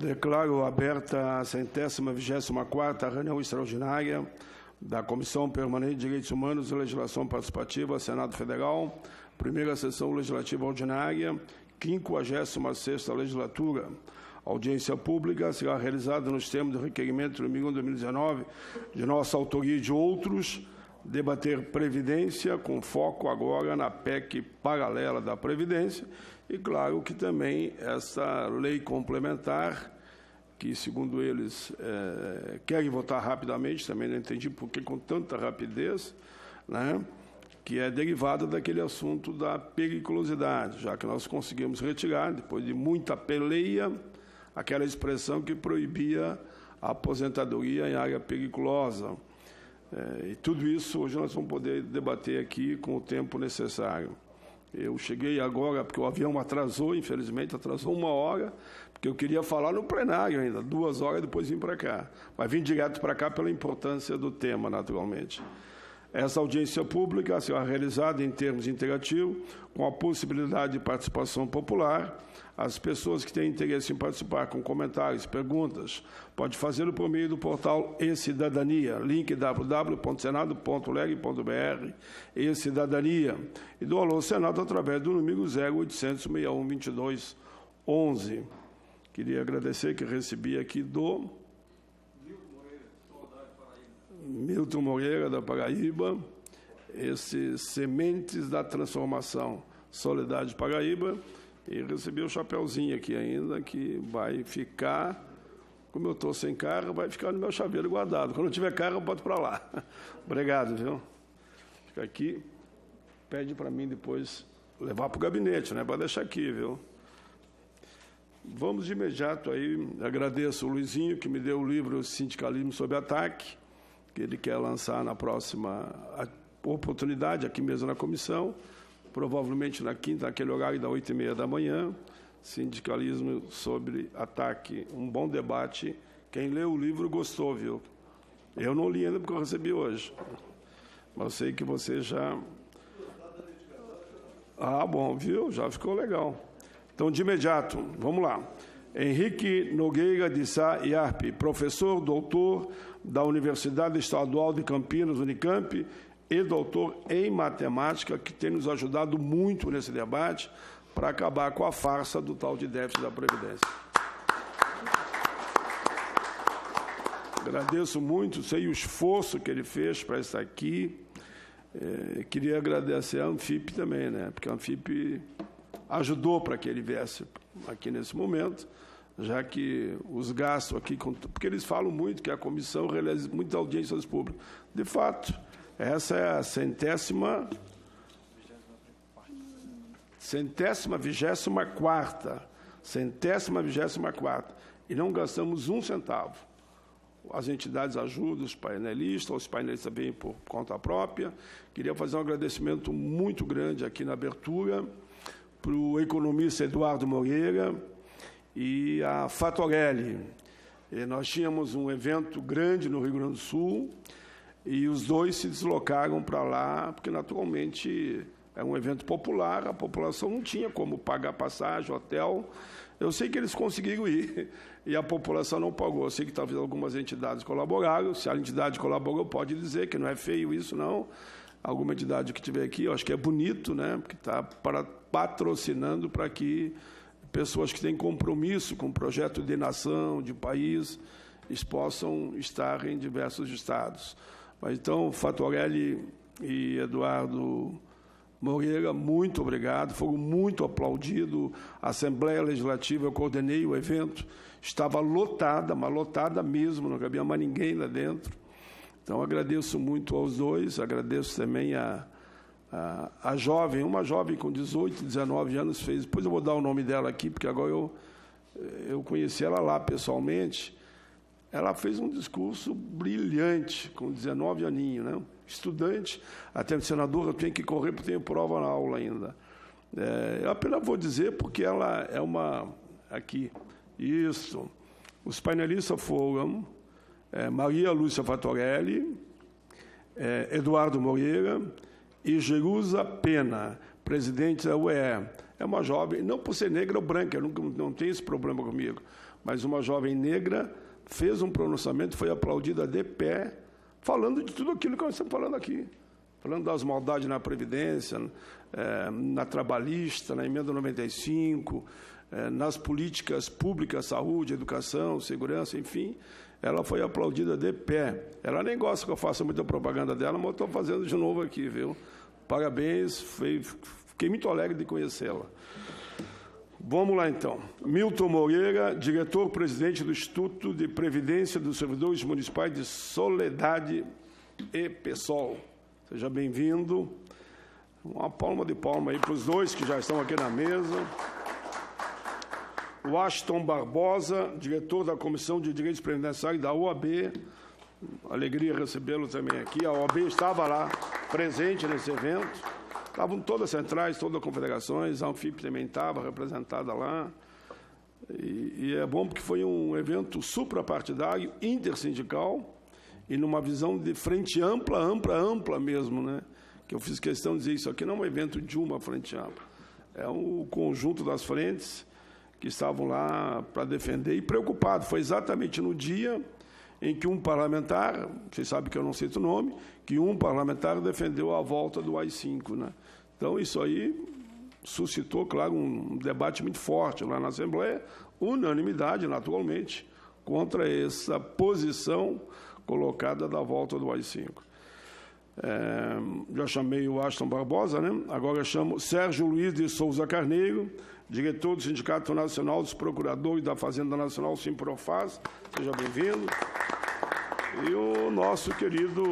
Declaro aberta a 124ª reunião extraordinária da Comissão Permanente de Direitos Humanos e Legislação Participativa, Senado Federal, primeira sessão legislativa ordinária, 56ª legislatura. A audiência pública será realizada nos termos do requerimento número 1/2019, de nossa autoria e de outros, debater Previdência, com foco agora na PEC paralela da Previdência, e claro que também essa lei complementar, que segundo eles querem votar rapidamente, também não entendi por que com tanta rapidez, né? Que é derivada daquele assunto da periculosidade, já que nós conseguimos retirar, depois de muita peleia, aquela expressão que proibia a aposentadoria em área periculosa. E tudo isso hoje nós vamos poder debater aqui com o tempo necessário. Eu cheguei agora, porque o avião atrasou, infelizmente, atrasou 1 hora, porque eu queria falar no plenário ainda, 2 horas, depois vim para cá. Mas vim direto para cá pela importância do tema, naturalmente. Essa audiência pública será realizada em termos interativos, com a possibilidade de participação popular. As pessoas que têm interesse em participar com comentários, perguntas, pode fazê-lo por meio do portal E-Cidadania, link www.senado.leg.br, E-Cidadania, e do Alô Senado através do número 0800 61 22 11. Queria agradecer que recebi aqui do Milton Moreira, da Paraíba, esses Sementes da Transformação, Soledade Paraíba, e recebi o chapeuzinho aqui ainda, que vai ficar, como eu estou sem carro, vai ficar no meu chaveiro guardado. Quando eu tiver carro, eu boto para lá. Obrigado, viu? Fica aqui, pede para mim depois levar para o gabinete, né? Para deixar aqui, viu? Vamos de imediato aí, agradeço o Luizinho, que me deu o livro Sindicalismo sob Ataque, que ele quer lançar na próxima oportunidade, aqui mesmo na comissão, provavelmente na quinta, naquele horário da 8h30 da manhã, Sindicalismo sobre Ataque, um bom debate. Quem leu o livro gostou, viu? Eu não li ainda porque eu recebi hoje, mas eu sei que você já... Ah, bom, viu? Já ficou legal. Então, de imediato, vamos lá. Henrique Nogueira de Sá Iarpe, professor, doutor da Universidade Estadual de Campinas, Unicamp, e doutor em matemática, que tem nos ajudado muito nesse debate para acabar com a farsa do tal de déficit da Previdência. Agradeço muito, sei o esforço que ele fez para estar aqui. Queria agradecer a Anfip também, né? Porque a Anfip ajudou para que ele viesse aqui nesse momento, já que os gastos aqui, porque eles falam muito que a comissão realiza muitas audiências públicas. De fato, essa é a 124ª, e não gastamos 1 centavo. As entidades ajudam, os painelistas vêm por conta própria. Queria fazer um agradecimento muito grande aqui na abertura para o economista Eduardo Moreira e a Fatorelli. Nós tínhamos um evento grande no Rio Grande do Sul e os dois se deslocaram para lá, porque naturalmente é um evento popular, a população não tinha como pagar passagem, hotel. Eu sei que eles conseguiram ir e a população não pagou. Eu sei que talvez algumas entidades colaboraram. Se a entidade colaborou, pode dizer que não é feio isso, não. Alguma entidade que tiver aqui, eu acho que é bonito, né? Porque está patrocinando para que pessoas que têm compromisso com o projeto de nação, de país, eles possam estar em diversos estados. Mas, então, Fatorelli e Eduardo Moreira, muito obrigado, foram muito aplaudidos. A Assembleia Legislativa, eu coordenei o evento, estava lotada, mas lotada mesmo, não cabia mais ninguém lá dentro. Então, agradeço muito aos dois, agradeço também a jovem, uma jovem com 18, 19 anos fez, depois eu vou dar o nome dela aqui, porque agora eu conheci ela lá pessoalmente. Ela fez um discurso brilhante, com 19 aninhos, né? Estudante, até senadora, eu tenho que correr porque tenho prova na aula ainda. Eu apenas vou dizer porque ela é uma... Aqui, isso. Os painelistas foram Maria Lúcia Fatorelli, Eduardo Moreira e Jerusa Pena, presidente da UE. É uma jovem, não por ser negra ou branca, eu não tenho esse problema comigo, mas uma jovem negra fez um pronunciamento, foi aplaudida de pé, falando de tudo aquilo que nós estamos falando aqui. Falando das maldades na Previdência, na Trabalhista, na Emenda 95, nas políticas públicas, saúde, educação, segurança, enfim. Ela foi aplaudida de pé. Ela nem gosta que eu faça muita propaganda dela, mas eu estou fazendo de novo aqui, viu? Parabéns, fiquei muito alegre de conhecê-la. Vamos lá, então. Milton Moreira, diretor-presidente do Instituto de Previdência dos Servidores Municipais de Soledade e PSOL. Seja bem-vindo. Uma palma de palma aí para os dois que já estão aqui na mesa. O Ashton Barbosa, diretor da Comissão de Direitos Previdenciários da OAB. Alegria recebê-lo também aqui. A OAB estava lá, presente nesse evento. Estavam todas as centrais, todas as confederações, a Anfip também estava representada lá. E é bom porque foi um evento suprapartidário, intersindical, e numa visão de frente ampla mesmo, né? Que eu fiz questão de dizer, isso aqui não é um evento de uma frente ampla, é um conjunto das frentes que estavam lá para defender e preocupados. Foi exatamente no dia em que um parlamentar, vocês sabem que eu não cito o nome, que um parlamentar defendeu a volta do AI-5, né? Então, isso aí suscitou, claro, um debate muito forte lá na Assembleia, unanimidade, naturalmente, contra essa posição colocada da volta do AI-5. Já chamei o Ashton Barbosa, né? Agora eu chamo Sérgio Luiz de Souza Carneiro, diretor do Sindicato Nacional dos Procuradores da Fazenda Nacional, Simprofaz. Seja bem-vindo. E o nosso querido,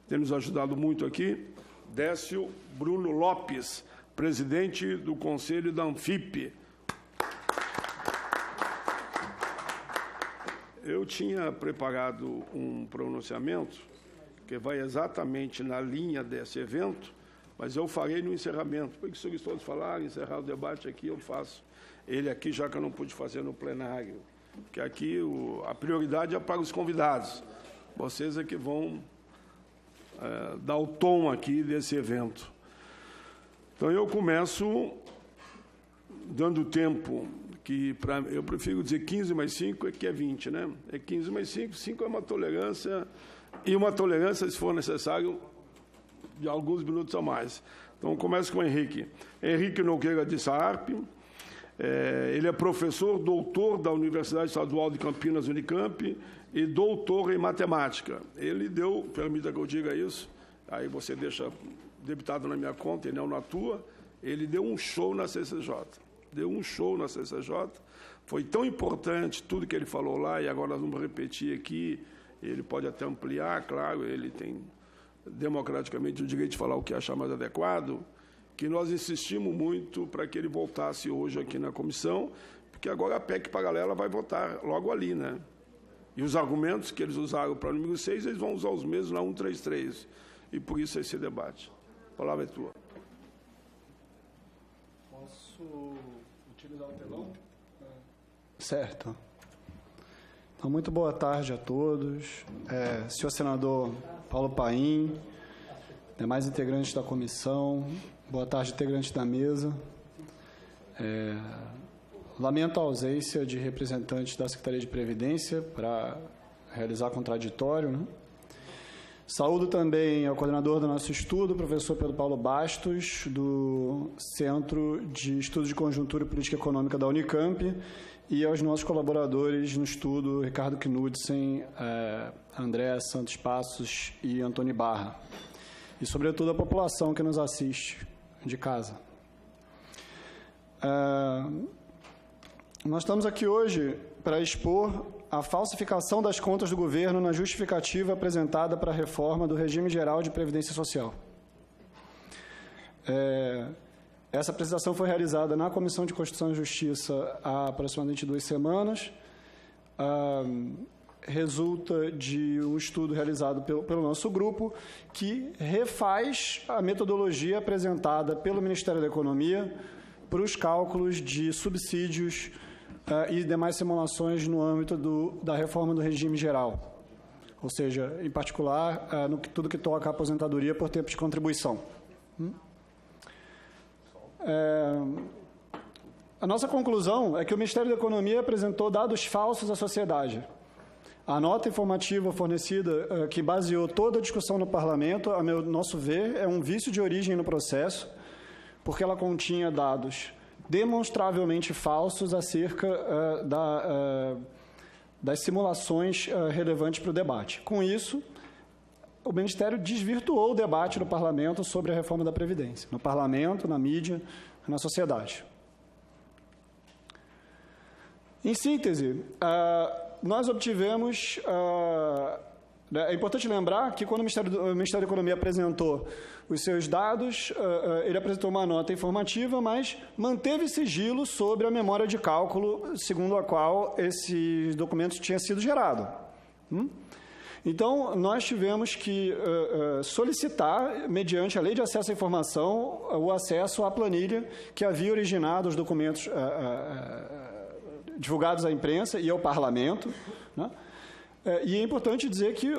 tem nos ajudado muito aqui, Décio Bruno Lopes, presidente do Conselho da Anfip. Eu tinha preparado um pronunciamento que vai exatamente na linha desse evento, mas eu farei no encerramento. Porque se os todos falarem, encerrar o debate aqui, eu faço ele aqui, já que eu não pude fazer no plenário. Porque aqui a prioridade é para os convidados. Vocês é que vão dar o tom aqui desse evento. Então, eu começo dando tempo, que eu prefiro dizer 15 mais 5, que é 20, né? É 15 mais 5, 5 é uma tolerância, e uma tolerância, se for necessário, de alguns minutos a mais. Então, começo com o Henrique. Henrique Nogueira de Saarp. Ele é professor, doutor da Universidade Estadual de Campinas, Unicamp, e doutor em matemática. Ele deu, permita que eu diga isso, aí você deixa debitado na minha conta e não na tua, ele deu um show na CCJ. Deu um show na CCJ. Foi tão importante tudo que ele falou lá, e agora nós vamos repetir aqui, ele pode até ampliar, claro, ele tem democraticamente o direito de falar o que achar mais adequado, que nós insistimos muito para que ele voltasse hoje aqui na comissão, porque agora a PEC paralela vai votar logo ali, né? E os argumentos que eles usaram para o número 6, eles vão usar os mesmos na 133. E por isso esse debate. A palavra é tua. Posso utilizar o telão? Certo. Então, muito boa tarde a todos. Senhor senador Paulo Paim, demais integrantes da comissão, boa tarde, integrantes da mesa. Lamento a ausência de representantes da Secretaria de Previdência para realizar contraditório, né? Saúdo também ao coordenador do nosso estudo, professor Pedro Paulo Bastos, do Centro de Estudos de Conjuntura e Política Econômica da Unicamp, e aos nossos colaboradores no estudo, Ricardo Knudsen, André Santos Passos e Antônio Barra. E, sobretudo, a população que nos assiste de casa. Nós estamos aqui hoje para expor a falsificação das contas do governo na justificativa apresentada para a reforma do regime geral de previdência social. Essa apresentação foi realizada na Comissão de Constituição e Justiça há aproximadamente 2 semanas. Resulta de um estudo realizado pelo nosso grupo, que refaz a metodologia apresentada pelo Ministério da Economia para os cálculos de subsídios e demais simulações no âmbito da reforma do regime geral, ou seja, em particular, tudo que toca à aposentadoria por tempo de contribuição. A nossa conclusão é que o Ministério da Economia apresentou dados falsos à sociedade. A nota informativa fornecida, que baseou toda a discussão no Parlamento, a nosso ver, é um vício de origem no processo, porque ela continha dados demonstravelmente falsos acerca das simulações relevantes para o debate. Com isso, o Ministério desvirtuou o debate no Parlamento sobre a reforma da Previdência, no Parlamento, na mídia, na sociedade. Em síntese, nós obtivemos... é importante lembrar que, quando o Ministério da Economia apresentou os seus dados, ele apresentou uma nota informativa, mas manteve sigilo sobre a memória de cálculo segundo a qual esses documentos tinham sido gerados. Então, nós tivemos que solicitar, mediante a Lei de Acesso à Informação, o acesso à planilha que havia originado os documentos divulgados à imprensa e ao Parlamento, né? E é importante dizer que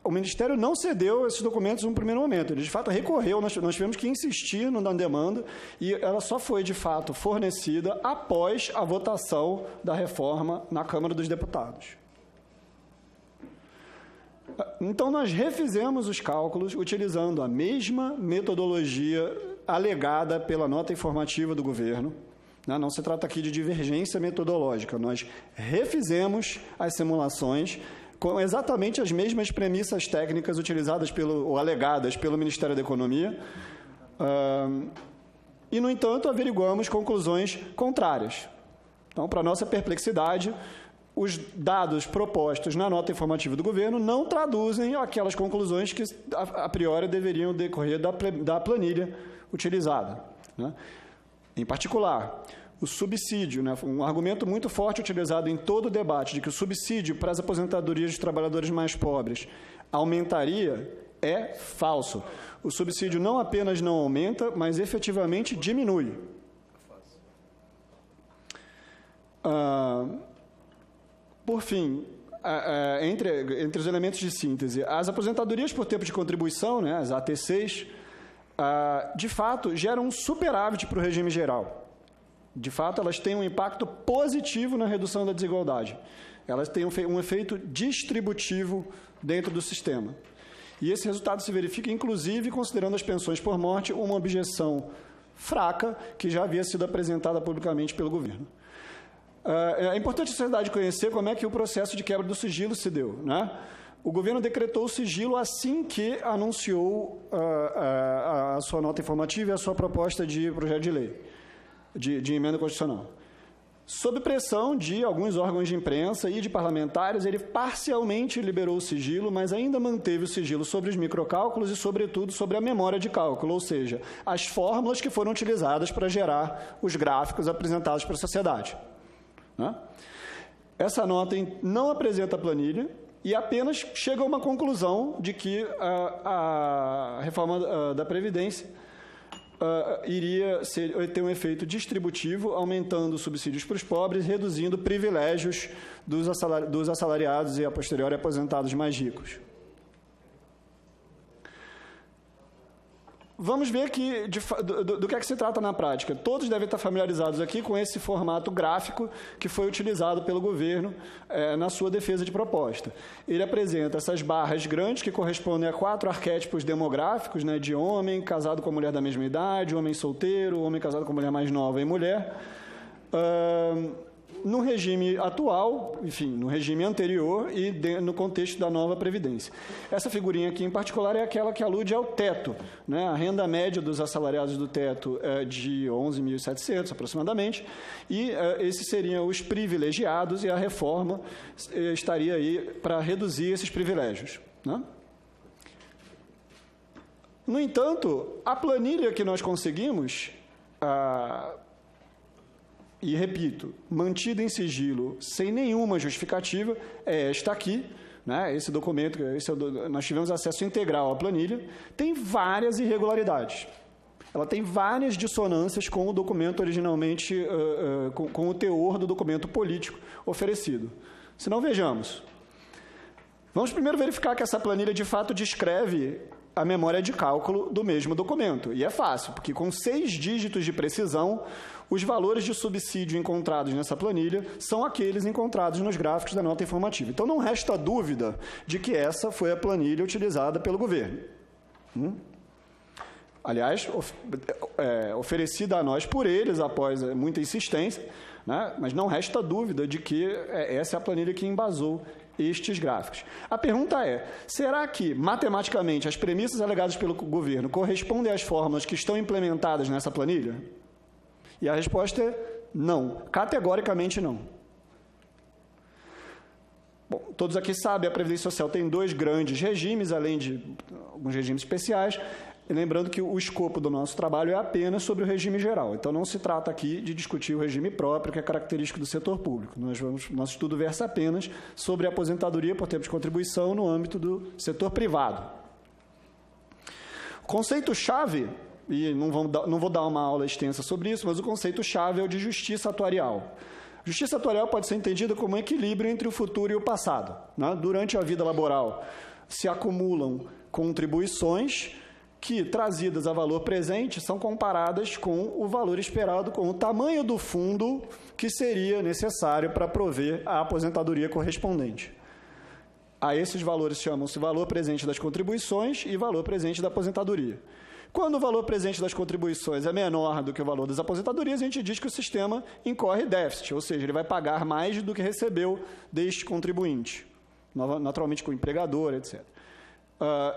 o Ministério não cedeu esses documentos no primeiro momento. Ele, de fato, recorreu, nós tivemos que insistir na demanda, e ela só foi, de fato, fornecida após a votação da reforma na Câmara dos Deputados. Então, nós refizemos os cálculos utilizando a mesma metodologia alegada pela nota informativa do governo. Não se trata aqui de divergência metodológica. Nós refizemos as simulações com exatamente as mesmas premissas técnicas utilizadas ou alegadas pelo Ministério da Economia. E, no entanto, averiguamos conclusões contrárias. Então, para nossa perplexidade, os dados propostos na nota informativa do governo não traduzem aquelas conclusões que, a priori, deveriam decorrer da planilha utilizada, né? Em particular, o subsídio, né, um argumento muito forte utilizado em todo o debate de que o subsídio para as aposentadorias dos trabalhadores mais pobres aumentaria, é falso. O subsídio não apenas não aumenta, mas efetivamente diminui. Por fim, entre os elementos de síntese, as aposentadorias por tempo de contribuição, né, as ATCs, de fato, geram um superávit para o regime geral. De fato, elas têm um impacto positivo na redução da desigualdade. Elas têm um efeito distributivo dentro do sistema. E esse resultado se verifica, inclusive, considerando as pensões por morte, uma objeção fraca que já havia sido apresentada publicamente pelo governo. É importante a sociedade conhecer como é que o processo de quebra do sigilo se deu, né? O governo decretou o sigilo assim que anunciou a sua nota informativa e a sua proposta de projeto de lei, de emenda constitucional. Sob pressão de alguns órgãos de imprensa e de parlamentares, ele parcialmente liberou o sigilo, mas ainda manteve o sigilo sobre os microcálculos e, sobretudo, sobre a memória de cálculo, ou seja, as fórmulas que foram utilizadas para gerar os gráficos apresentados para a sociedade, né? Essa nota não apresenta a planilha e apenas chega a uma conclusão de que a reforma da Previdência iria ter um efeito distributivo, aumentando subsídios para os pobres, reduzindo privilégios dos assalariados e, a posteriori, aposentados mais ricos. Vamos ver que, do que é que se trata na prática. Todos devem estar familiarizados aqui com esse formato gráfico que foi utilizado pelo governo na sua defesa de proposta. Ele apresenta essas barras grandes que correspondem a 4 arquétipos demográficos, né, de homem casado com a mulher da mesma idade, homem solteiro, homem casado com a mulher mais nova e mulher. No regime atual, enfim, no regime anterior e no contexto da nova Previdência. Essa figurinha aqui, em particular, é aquela que alude ao teto, né? A renda média dos assalariados do teto é de 11.700, aproximadamente, e esses seriam os privilegiados, e a reforma estaria aí para reduzir esses privilégios, né? No entanto, a planilha que nós conseguimos... E, repito, mantida em sigilo, sem nenhuma justificativa, é esta aqui, né? Esse documento, nós tivemos acesso integral à planilha, tem várias irregularidades. Ela tem várias dissonâncias com o documento originalmente, com o teor do documento político oferecido. Se não, vejamos. Vamos primeiro verificar que essa planilha, de fato, descreve a memória de cálculo do mesmo documento. E é fácil, porque com 6 dígitos de precisão, os valores de subsídio encontrados nessa planilha são aqueles encontrados nos gráficos da nota informativa. Então, não resta dúvida de que essa foi a planilha utilizada pelo governo. Aliás, oferecida a nós por eles após muita insistência, né? Mas não resta dúvida de que essa é a planilha que embasou estes gráficos. A pergunta é, será que, matematicamente, as premissas alegadas pelo governo correspondem às fórmulas que estão implementadas nessa planilha? E a resposta é não, categoricamente não. Bom, todos aqui sabem, a Previdência Social tem 2 grandes regimes, além de alguns regimes especiais. E lembrando que o escopo do nosso trabalho é apenas sobre o regime geral. Então, não se trata aqui de discutir o regime próprio, que é característico do setor público. Nosso estudo versa apenas sobre a aposentadoria por tempo de contribuição no âmbito do setor privado. O conceito-chave, e não vou dar uma aula extensa sobre isso, mas o conceito-chave é o de justiça atuarial. Justiça atuarial pode ser entendida como um equilíbrio entre o futuro e o passado. Né? Durante a vida laboral, se acumulam contribuições que, trazidas a valor presente, são comparadas com o valor esperado, com o tamanho do fundo que seria necessário para prover a aposentadoria correspondente. A esses valores chamam-se valor presente das contribuições e valor presente da aposentadoria. Quando o valor presente das contribuições é menor do que o valor das aposentadorias, a gente diz que o sistema incorre déficit, ou seja, ele vai pagar mais do que recebeu deste contribuinte, naturalmente com o empregador, etc.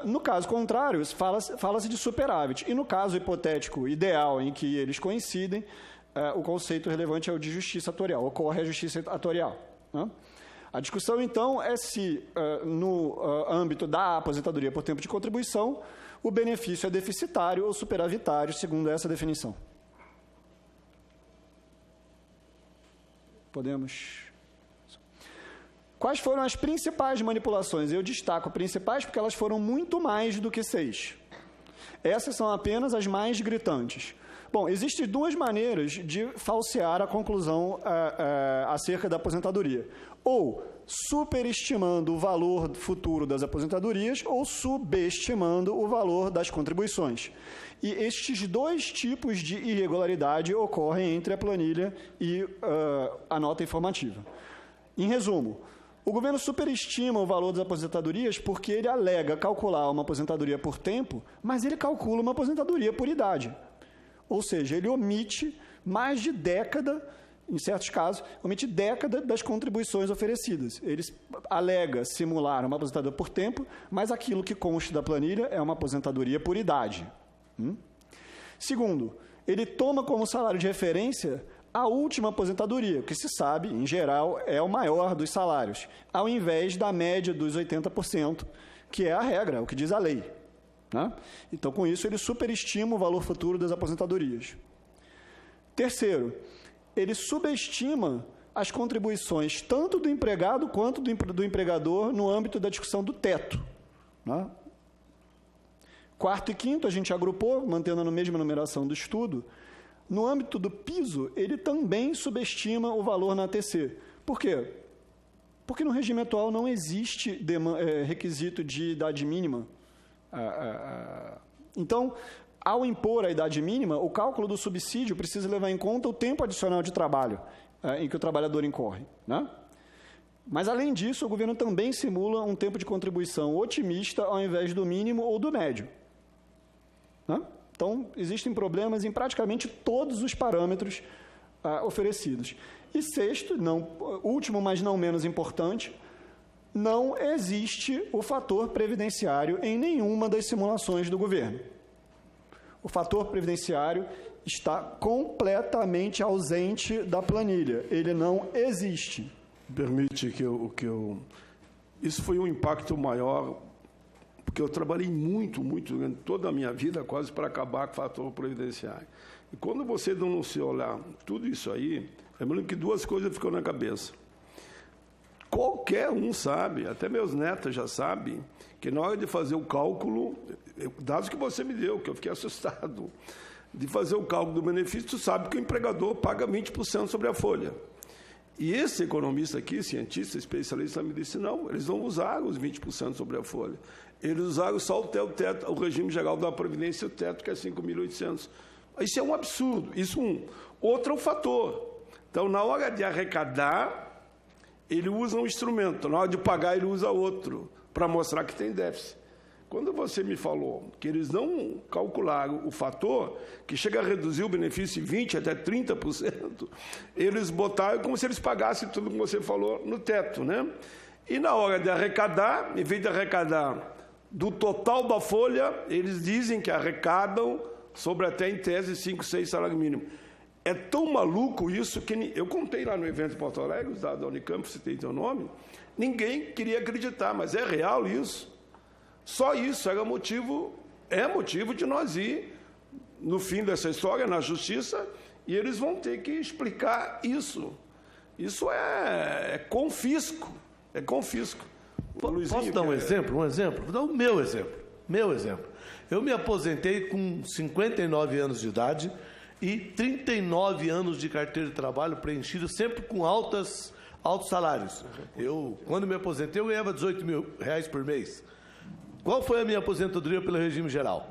No caso contrário, fala-se de superávit. E no caso hipotético ideal em que eles coincidem, o conceito relevante é o de justiça atuarial. Ocorre a justiça atuarial. Né? A discussão, então, é se, no âmbito da aposentadoria por tempo de contribuição, o benefício é deficitário ou superavitário, segundo essa definição. Podemos... Quais foram as principais manipulações? Eu destaco principais porque elas foram muito mais do que 6. Essas são apenas as mais gritantes. Bom, existem 2 maneiras de falsear a conclusão acerca da aposentadoria. Ou superestimando o valor futuro das aposentadorias ou subestimando o valor das contribuições. E estes 2 tipos de irregularidade ocorrem entre a planilha e a nota informativa. Em resumo, o governo superestima o valor das aposentadorias porque ele alega calcular uma aposentadoria por tempo, mas ele calcula uma aposentadoria por idade. Ou seja, ele omite mais de década, em certos casos, omite década das contribuições oferecidas. Ele alega simular uma aposentadoria por tempo, mas aquilo que consta da planilha é uma aposentadoria por idade. Segundo, ele toma como salário de referência a última aposentadoria, que se sabe, em geral, é o maior dos salários, ao invés da média dos 80%, que é a regra, o que diz a lei. Né? Então, com isso, ele superestima o valor futuro das aposentadorias. Terceiro, ele subestima as contribuições tanto do empregado quanto do empregador no âmbito da discussão do teto. Né? Quarto e quinto, a gente agrupou, mantendo a mesma numeração do estudo. No âmbito do piso, ele também subestima o valor na ATC. Por quê? Porque no regime atual não existe requisito de idade mínima. Então, ao impor a idade mínima, o cálculo do subsídio precisa levar em conta o tempo adicional de trabalho em que o trabalhador incorre. Né? Mas, além disso, o governo também simula um tempo de contribuição otimista ao invés do mínimo ou do médio. Né? Então, existem problemas em praticamente todos os parâmetros oferecidos. E sexto, último, mas não menos importante, não existe o fator previdenciário em nenhuma das simulações do governo. O fator previdenciário está completamente ausente da planilha. Ele não existe. Permite que eu... Isso foi um impacto maior, porque eu trabalhei muito, toda a minha vida quase para acabar com o fator previdenciário. E quando você denunciou lá tudo isso aí, eu me lembro que 2 coisas ficam na cabeça. Qualquer um sabe, até meus netos já sabem, que na hora de fazer o cálculo, dados que você me deu, que eu fiquei assustado, de fazer o cálculo do benefício, tu sabe que o empregador paga 20% sobre a folha. E esse economista aqui, cientista, especialista, me disse, não, eles não usaram os 20% sobre a folha. Eles usaram só o teto, o regime geral da Previdência, o teto, que é 5.800. Isso é um absurdo. Isso Outro é o fator. Então, na hora de arrecadar, ele usa um instrumento. Na hora de pagar, ele usa outro, para mostrar que tem déficit. Quando você me falou que eles não calcularam o fator, que chega a reduzir o benefício em 20% até 30%, eles botaram como se eles pagassem tudo que você falou no teto, né? E na hora de arrecadar, em vez de arrecadar do total da folha, eles dizem que arrecadam sobre até, em tese, 5, 6 salários mínimos. É tão maluco isso que eu contei lá no evento em Porto Alegre, os dados da Unicamp, citei teu nome, ninguém queria acreditar, mas é real isso. Só isso é motivo de nós ir, no fim dessa história, na justiça, e eles vão ter que explicar isso. Isso é confisco. É confisco. Posso dar um exemplo? Vou dar o meu exemplo. Eu me aposentei com 59 anos de idade e 39 anos de carteira de trabalho preenchido, sempre com altos salários. Quando me aposentei, eu ganhava R$18.000 por mês. Qual foi a minha aposentadoria pelo regime geral?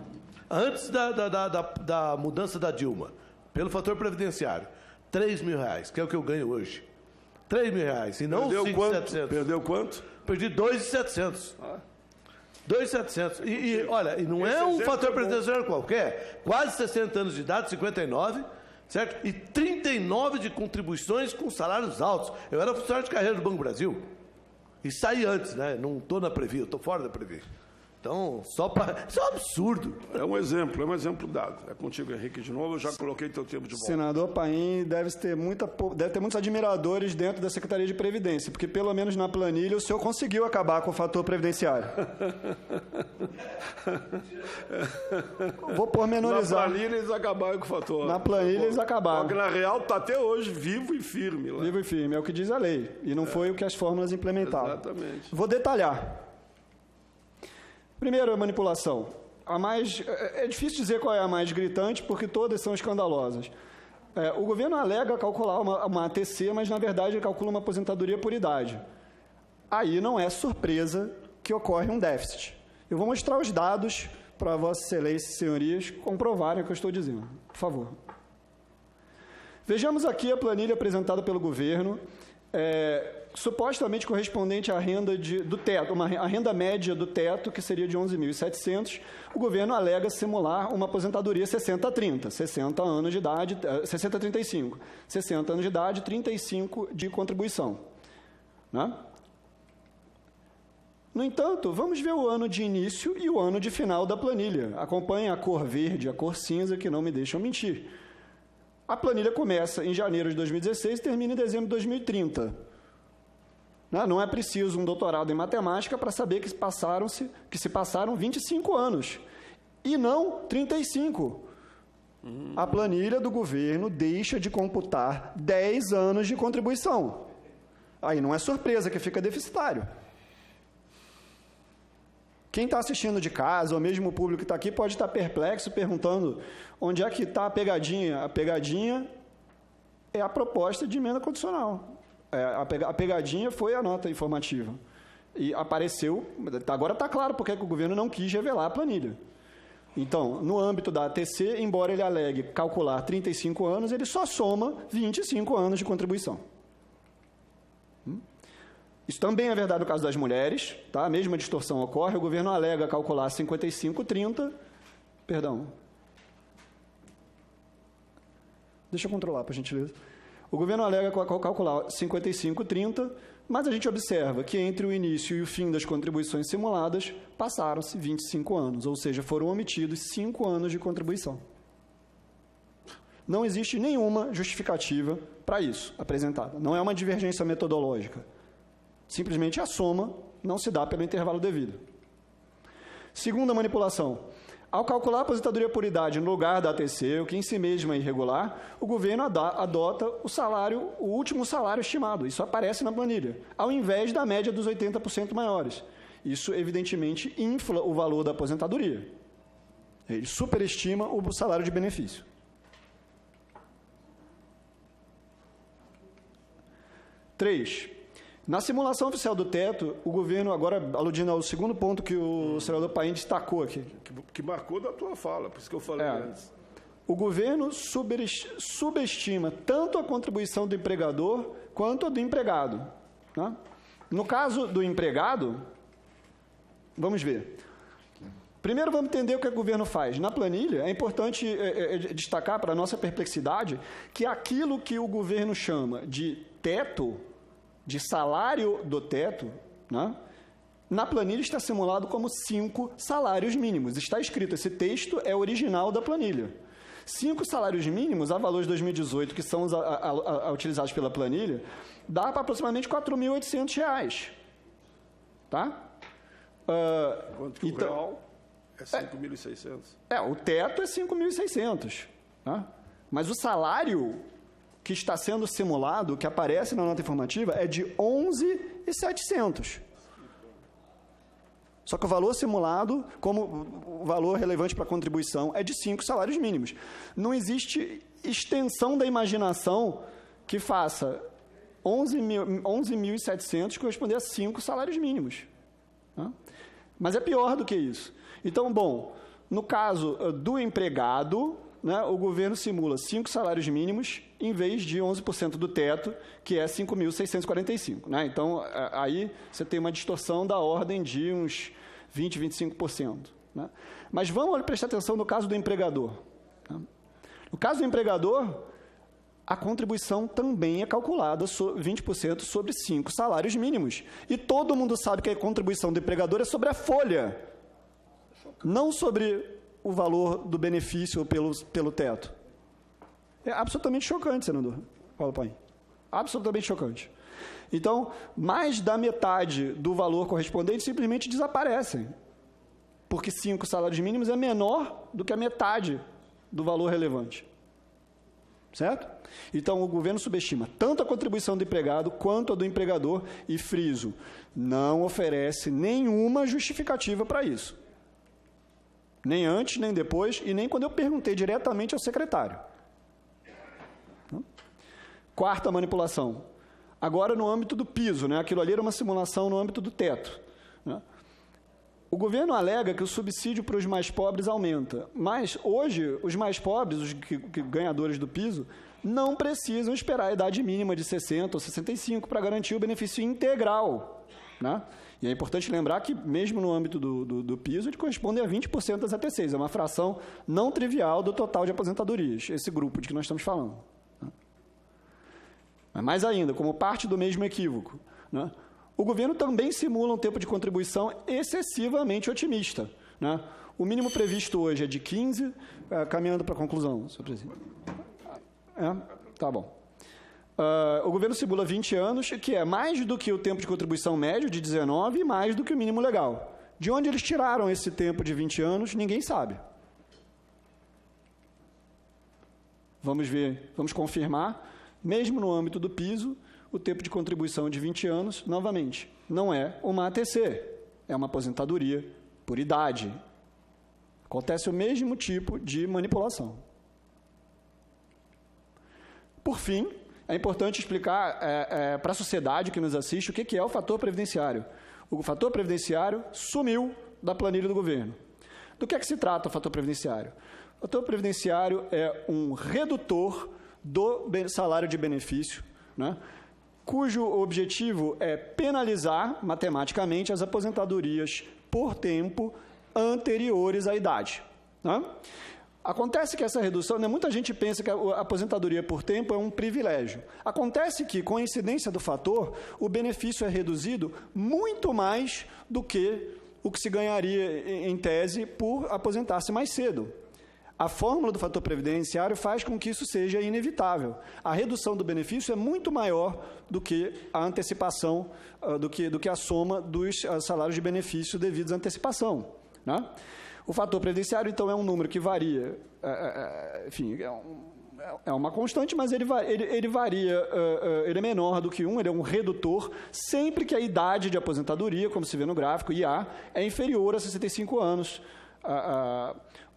Antes da mudança da Dilma, pelo fator previdenciário, R$3.000, que é o que eu ganho hoje. R$3.000, e não 5.700. Perdeu quanto? Perdi 2.700. 2.700. E olha, e não é um fator previdenciário qualquer. Quase 60 anos de idade, 59, certo? E 39 de contribuições com salários altos. Eu era funcionário de carreira do Banco do Brasil. E saí antes, né? Não estou na Previ, eu estou fora da Previ. Então, isso é um absurdo. É um exemplo dado. É contigo, Henrique, de novo, eu já coloquei teu tempo de volta. Senador Paim deve ter muitos admiradores dentro da Secretaria de Previdência, porque pelo menos na planilha o senhor conseguiu acabar com o fator previdenciário. Vou pormenorizar. Na planilha eles acabaram com o fator. Na planilha eles acabaram. Porque na real está até hoje vivo e firme. Lá. Vivo e firme, é o que diz a lei. E não foi o que as fórmulas implementavam. Exatamente. Vou detalhar. Primeiro, a manipulação. É difícil dizer qual é a mais gritante, porque todas são escandalosas. O governo alega calcular uma ATC, mas, na verdade, ele calcula uma aposentadoria por idade. Aí não é surpresa que ocorre um déficit. Eu vou mostrar os dados para Vossa Excelência e Senhorias comprovarem o que eu estou dizendo. Por favor. Vejamos aqui a planilha apresentada pelo governo, supostamente correspondente à renda do teto, a renda média do teto, que seria de 11.700, o governo alega simular uma aposentadoria 60-30, 60 anos de idade, 60-35, 60 anos de idade, 35 de contribuição. Né? No entanto, vamos ver o ano de início e o ano de final da planilha. Acompanhe a cor verde e a cor cinza, que não me deixam mentir. A planilha começa em janeiro de 2016 e termina em dezembro de 2030. Não é preciso um doutorado em matemática para saber que se passaram 25 anos, e não 35. A planilha do governo deixa de computar 10 anos de contribuição. Aí não é surpresa que fica deficitário. Quem está assistindo de casa, ou mesmo o público que está aqui, pode estar perplexo, perguntando onde é que está a pegadinha. A pegadinha é a proposta de emenda condicional. A pegadinha foi a nota informativa. E apareceu, agora está claro porque o governo não quis revelar a planilha. Então, no âmbito da ATC, embora ele alegue calcular 35 anos, ele só soma 25 anos de contribuição. Isso também é verdade no caso das mulheres, tá? A mesma distorção ocorre, o governo alega calcular 55-30, perdão. Deixa eu controlar, por gentileza. O governo alega calcular 55-30, mas a gente observa que entre o início e o fim das contribuições simuladas, passaram-se 25 anos, ou seja, foram omitidos 5 anos de contribuição. Não existe nenhuma justificativa para isso apresentada. Não é uma divergência metodológica. Simplesmente a soma não se dá pelo intervalo devido. Segunda manipulação. Ao calcular a aposentadoria por idade no lugar da ATC, o que em si mesmo é irregular, o governo adota o último salário estimado. Isso aparece na planilha, ao invés da média dos 80% maiores. Isso, evidentemente, infla o valor da aposentadoria. Ele superestima o salário de benefício. 3. Na simulação oficial do teto, o governo, agora aludindo ao segundo ponto que o senador Paim destacou aqui. Que marcou da tua fala, por isso que eu falei antes. O governo subestima tanto a contribuição do empregador quanto a do empregado. Né? No caso do empregado, vamos ver. Primeiro, vamos entender o que o governo faz. Na planilha, é importante destacar, para a nossa perplexidade, que aquilo que o governo chama de teto, de salário do teto, né, na planilha está simulado como 5 salários mínimos. Está escrito, esse texto é original da planilha. 5 salários mínimos, a valores de 2018, que são utilizados pela planilha, dá para aproximadamente R$ 4.800. Tá? Enquanto que então, o real é 5.600. O teto é 5.600. Tá? Mas o salário que está sendo simulado, que aparece na nota informativa, é de 11.700. Só que o valor simulado, como o valor relevante para a contribuição, é de 5 salários mínimos. Não existe extensão da imaginação que faça 11.700 corresponder a 5 salários mínimos. Tá? Mas é pior do que isso. Então, bom, no caso do empregado, né, o governo simula 5 salários mínimos em vez de 11% do teto, que é 5.645. Né? Então, aí você tem uma distorção da ordem de uns 20%, 25%. Né? Mas vamos prestar atenção no caso do empregador. Tá? No caso do empregador, a contribuição também é calculada 20% sobre 5 salários mínimos. E todo mundo sabe que a contribuição do empregador é sobre a folha, não sobre o valor do benefício pelo teto. É absolutamente chocante, senador Paulo Paim. Absolutamente chocante. Então, mais da metade do valor correspondente simplesmente desaparecem, porque 5 salários mínimos é menor do que a metade do valor relevante. Certo? Então, o governo subestima tanto a contribuição do empregado quanto a do empregador e, friso, não oferece nenhuma justificativa para isso. Nem antes, nem depois, e nem quando eu perguntei diretamente ao secretário. Quarta manipulação. Agora no âmbito do piso, né? Aquilo ali era uma simulação no âmbito do teto. Né? O governo alega que o subsídio para os mais pobres aumenta, mas hoje os mais pobres, os ganhadores do piso, não precisam esperar a idade mínima de 60 ou 65 para garantir o benefício integral. Né? E é importante lembrar que, mesmo no âmbito do piso, ele corresponde a 20% das ATCs. É uma fração não trivial do total de aposentadorias, esse grupo de que nós estamos falando. Né? Mas mais ainda, como parte do mesmo equívoco, né? O governo também simula um tempo de contribuição excessivamente otimista. Né? O mínimo previsto hoje é de 15, caminhando para a conclusão, senhor presidente. Tá bom. O governo simula 20 anos, que é mais do que o tempo de contribuição médio, de 19, e mais do que o mínimo legal. De onde eles tiraram esse tempo de 20 anos, ninguém sabe. Vamos ver, vamos confirmar, mesmo no âmbito do piso, o tempo de contribuição de 20 anos, novamente, não é uma ATC, é uma aposentadoria por idade. Acontece o mesmo tipo de manipulação. Por fim, é importante explicar para a sociedade que nos assiste o que é o fator previdenciário. O fator previdenciário sumiu da planilha do governo. Do que se trata o fator previdenciário? O fator previdenciário é um redutor do salário de benefício, né, cujo objetivo é penalizar matematicamente as aposentadorias por tempo anteriores à idade. Né? Acontece que essa redução, né, muita gente pensa que a aposentadoria por tempo é um privilégio. Acontece que, com a incidência do fator, o benefício é reduzido muito mais do que o que se ganharia, em tese, por aposentar-se mais cedo. A fórmula do fator previdenciário faz com que isso seja inevitável. A redução do benefício é muito maior do que a antecipação, do que a soma dos salários de benefício devidos à antecipação. Né? O fator previdenciário, então, é um número que varia, enfim, é uma constante, mas ele varia, ele é menor do que 1, ele é um redutor, sempre que a idade de aposentadoria, como se vê no gráfico, IA, é inferior a 65 anos,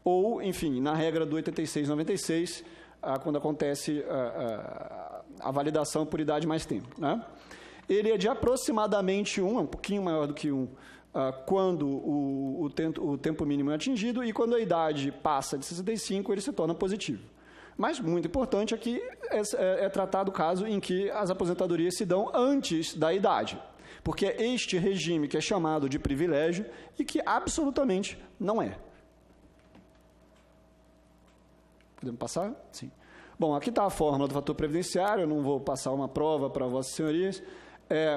ou, enfim, na regra do 86-96, quando acontece a validação por idade mais tempo, né? Ele é de aproximadamente um pouquinho maior do que quando o tempo mínimo é atingido, e quando a idade passa de 65, ele se torna positivo. Mas, muito importante, aqui é tratado o caso em que as aposentadorias se dão antes da idade, porque é este regime que é chamado de privilégio e que absolutamente não é. Podemos passar? Sim. Bom, aqui está a fórmula do fator previdenciário, eu não vou passar uma prova para vossas senhorias,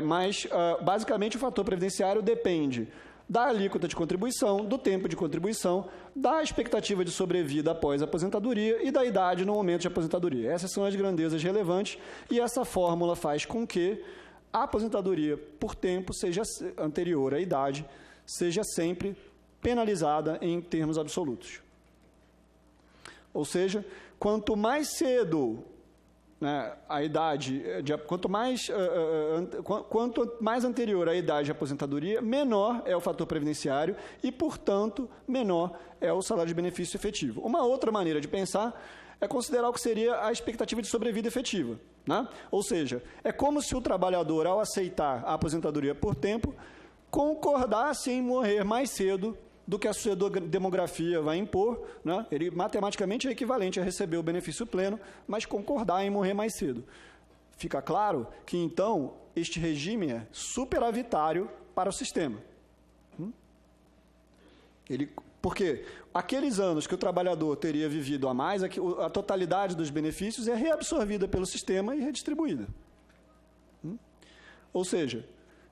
mas, basicamente, o fator previdenciário depende da alíquota de contribuição, do tempo de contribuição, da expectativa de sobrevida após a aposentadoria e da idade no momento de aposentadoria. Essas são as grandezas relevantes, e essa fórmula faz com que a aposentadoria por tempo seja anterior à idade, seja sempre penalizada em termos absolutos. Ou seja, quanto mais cedo, né, a idade, quanto mais anterior à idade de aposentadoria, menor é o fator previdenciário e, portanto, menor é o salário de benefício efetivo. Uma outra maneira de pensar é considerar o que seria a expectativa de sobrevida efetiva, né? Ou seja, é como se o trabalhador, ao aceitar a aposentadoria por tempo, concordasse em morrer mais cedo do que a sua demografia vai impor, né? Ele matematicamente é equivalente a receber o benefício pleno, mas concordar em morrer mais cedo. Fica claro que, então, este regime é superavitário para o sistema. Porque aqueles anos que o trabalhador teria vivido a mais, a totalidade dos benefícios é reabsorvida pelo sistema e redistribuída. Ou seja,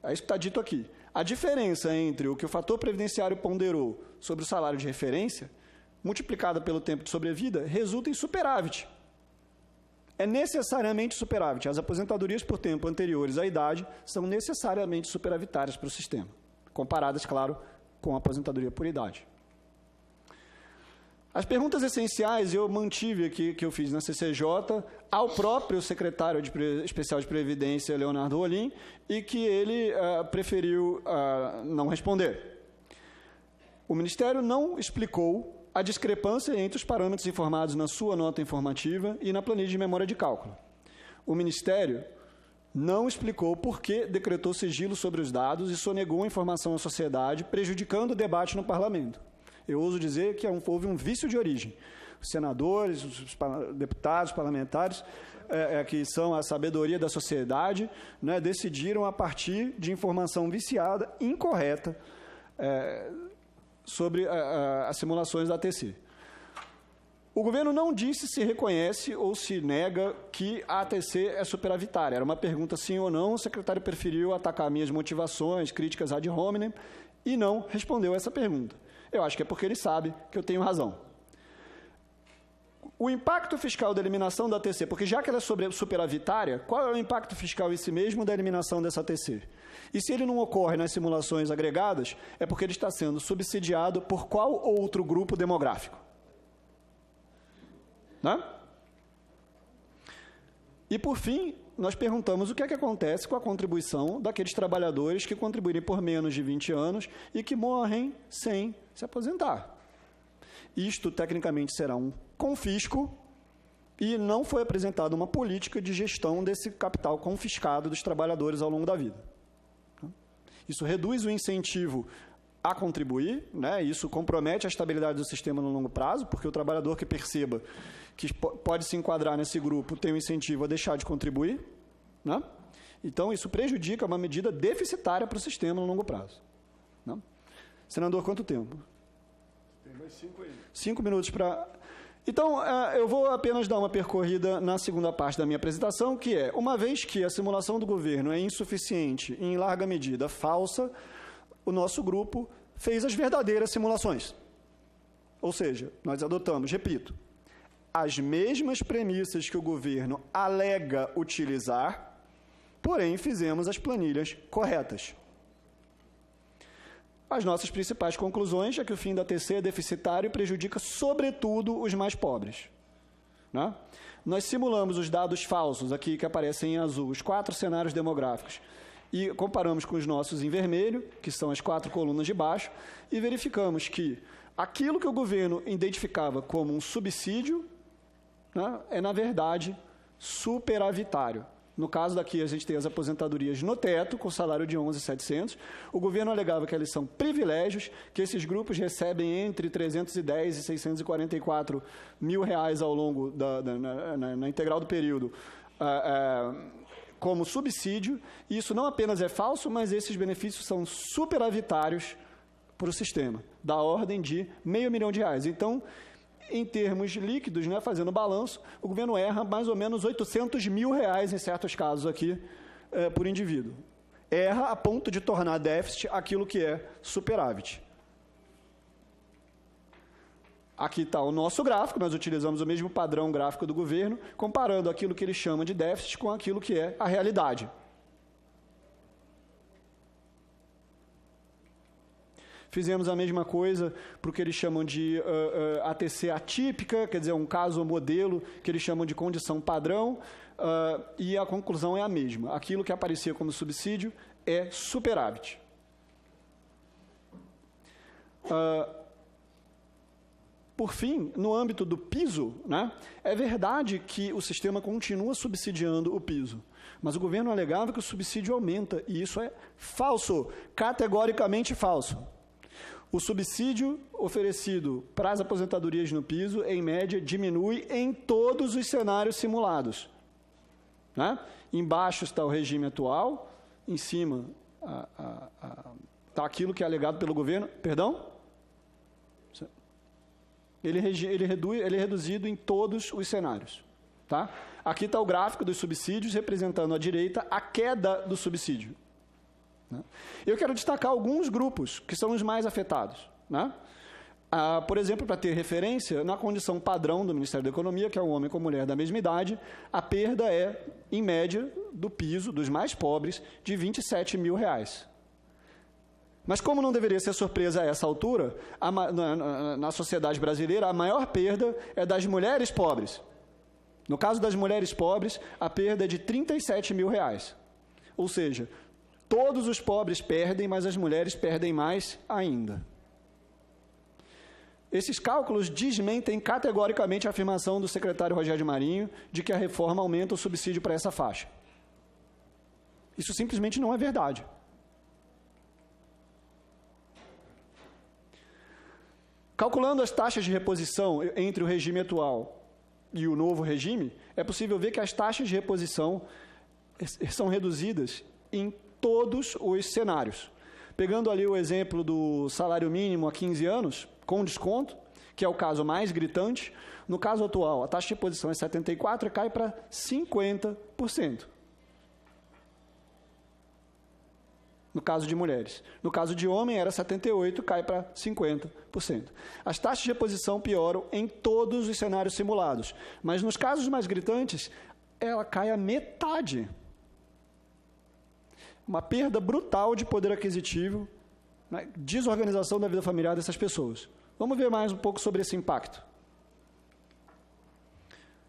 é isso que está dito aqui. A diferença entre o que o fator previdenciário ponderou sobre o salário de referência, multiplicada pelo tempo de sobrevida, resulta em superávit. É necessariamente superávit. As aposentadorias por tempo anteriores à idade são necessariamente superavitárias para o sistema, comparadas, claro, com a aposentadoria por idade. As perguntas essenciais eu mantive aqui, que eu fiz na CCJ, ao próprio secretário especial de Previdência, Leonardo Rolim, e que ele preferiu não responder. O Ministério não explicou a discrepância entre os parâmetros informados na sua nota informativa e na planilha de memória de cálculo. O Ministério não explicou por que decretou sigilo sobre os dados e sonegou a informação à sociedade, prejudicando o debate no Parlamento. Eu ouso dizer que houve um vício de origem. Os senadores, os deputados, parlamentares, que são a sabedoria da sociedade, né, decidiram a partir de informação viciada, incorreta, sobre as simulações da ATC. O governo não disse se reconhece ou se nega que a ATC é superavitária. Era uma pergunta sim ou não, o secretário preferiu atacar minhas motivações, críticas ad hominem, e não respondeu essa pergunta. Eu acho que é porque ele sabe que eu tenho razão. O impacto fiscal da eliminação da ATC, porque já que ela é superavitária, qual é o impacto fiscal em si mesmo da eliminação dessa ATC? E se ele não ocorre nas simulações agregadas, é porque ele está sendo subsidiado por qual outro grupo demográfico? Né? E, por fim, nós perguntamos o que é que acontece com a contribuição daqueles trabalhadores que contribuírem por menos de 20 anos e que morrem sem se aposentar. Isto, tecnicamente, será um confisco e não foi apresentada uma política de gestão desse capital confiscado dos trabalhadores ao longo da vida. Isso reduz o incentivo a contribuir, né? Isso compromete a estabilidade do sistema no longo prazo, porque o trabalhador que perceba que pode se enquadrar nesse grupo tem um incentivo a deixar de contribuir, né? Então, isso prejudica uma medida deficitária para o sistema no longo prazo. Né? Senador, quanto tempo? Tem mais 5 aí. 5 minutos para... Então, eu vou apenas dar uma percorrida na segunda parte da minha apresentação, que é, uma vez que a simulação do governo é insuficiente e, em larga medida, falsa, o nosso grupo fez as verdadeiras simulações. Ou seja, nós adotamos, repito, as mesmas premissas que o governo alega utilizar, porém fizemos as planilhas corretas. As nossas principais conclusões é que o fim da ATC é deficitário e prejudica, sobretudo, os mais pobres. Né? Nós simulamos os dados falsos, aqui que aparecem em azul, os 4 cenários demográficos, e comparamos com os nossos em vermelho, que são as 4 colunas de baixo, e verificamos que aquilo que o governo identificava como um subsídio, né, é, na verdade, superavitário. No caso daqui, a gente tem as aposentadorias no teto, com salário de 11.700. O governo alegava que eles são privilégios, que esses grupos recebem entre 310 e 644 mil reais ao longo na integral do período, como subsídio. E isso não apenas é falso, mas esses benefícios são superavitários para o sistema, da ordem de R$500 mil. Então, em termos líquidos, né, fazendo balanço, o governo erra mais ou menos R$800 mil em certos casos aqui, por indivíduo. Erra a ponto de tornar déficit aquilo que é superávit. Aqui está o nosso gráfico, nós utilizamos o mesmo padrão gráfico do governo, comparando aquilo que ele chama de déficit com aquilo que é a realidade. Fizemos a mesma coisa para o que eles chamam de ATC atípica, quer dizer, um caso modelo, que eles chamam de condição padrão, e a conclusão é a mesma. Aquilo que aparecia como subsídio é superávit. Por fim, no âmbito do piso, né, é verdade que o sistema continua subsidiando o piso, mas o governo alegava que o subsídio aumenta, e isso é falso, categoricamente falso. O subsídio oferecido para as aposentadorias no piso, em média, diminui em todos os cenários simulados. Né? Embaixo está o regime atual, em cima está aquilo que é alegado pelo governo. Perdão? Ele é reduzido em todos os cenários. Tá? Aqui está o gráfico dos subsídios, representando à direita a queda do subsídio. Eu quero destacar alguns grupos que são os mais afetados. Né? Por exemplo, para ter referência, na condição padrão do Ministério da Economia, que é um homem com mulher da mesma idade, a perda é, em média, do piso, dos mais pobres, de R$27 mil. Mas como não deveria ser surpresa a essa altura, na sociedade brasileira, a maior perda é das mulheres pobres. No caso das mulheres pobres, a perda é de R$37 mil. Ou seja, todos os pobres perdem, mas as mulheres perdem mais ainda. Esses cálculos desmentem categoricamente a afirmação do secretário Rogério Marinho de que a reforma aumenta o subsídio para essa faixa. Isso simplesmente não é verdade. Calculando as taxas de reposição entre o regime atual e o novo regime, é possível ver que as taxas de reposição são reduzidas em todos os cenários. Pegando ali o exemplo do salário mínimo há 15 anos, com desconto, que é o caso mais gritante, no caso atual, a taxa de reposição é 74% e cai para 50%. No caso de mulheres. No caso de homem, era 78%, cai para 50%. As taxas de reposição pioram em todos os cenários simulados, mas nos casos mais gritantes, ela cai a metade. Uma perda brutal de poder aquisitivo, né, desorganização da vida familiar dessas pessoas. Vamos ver mais um pouco sobre esse impacto.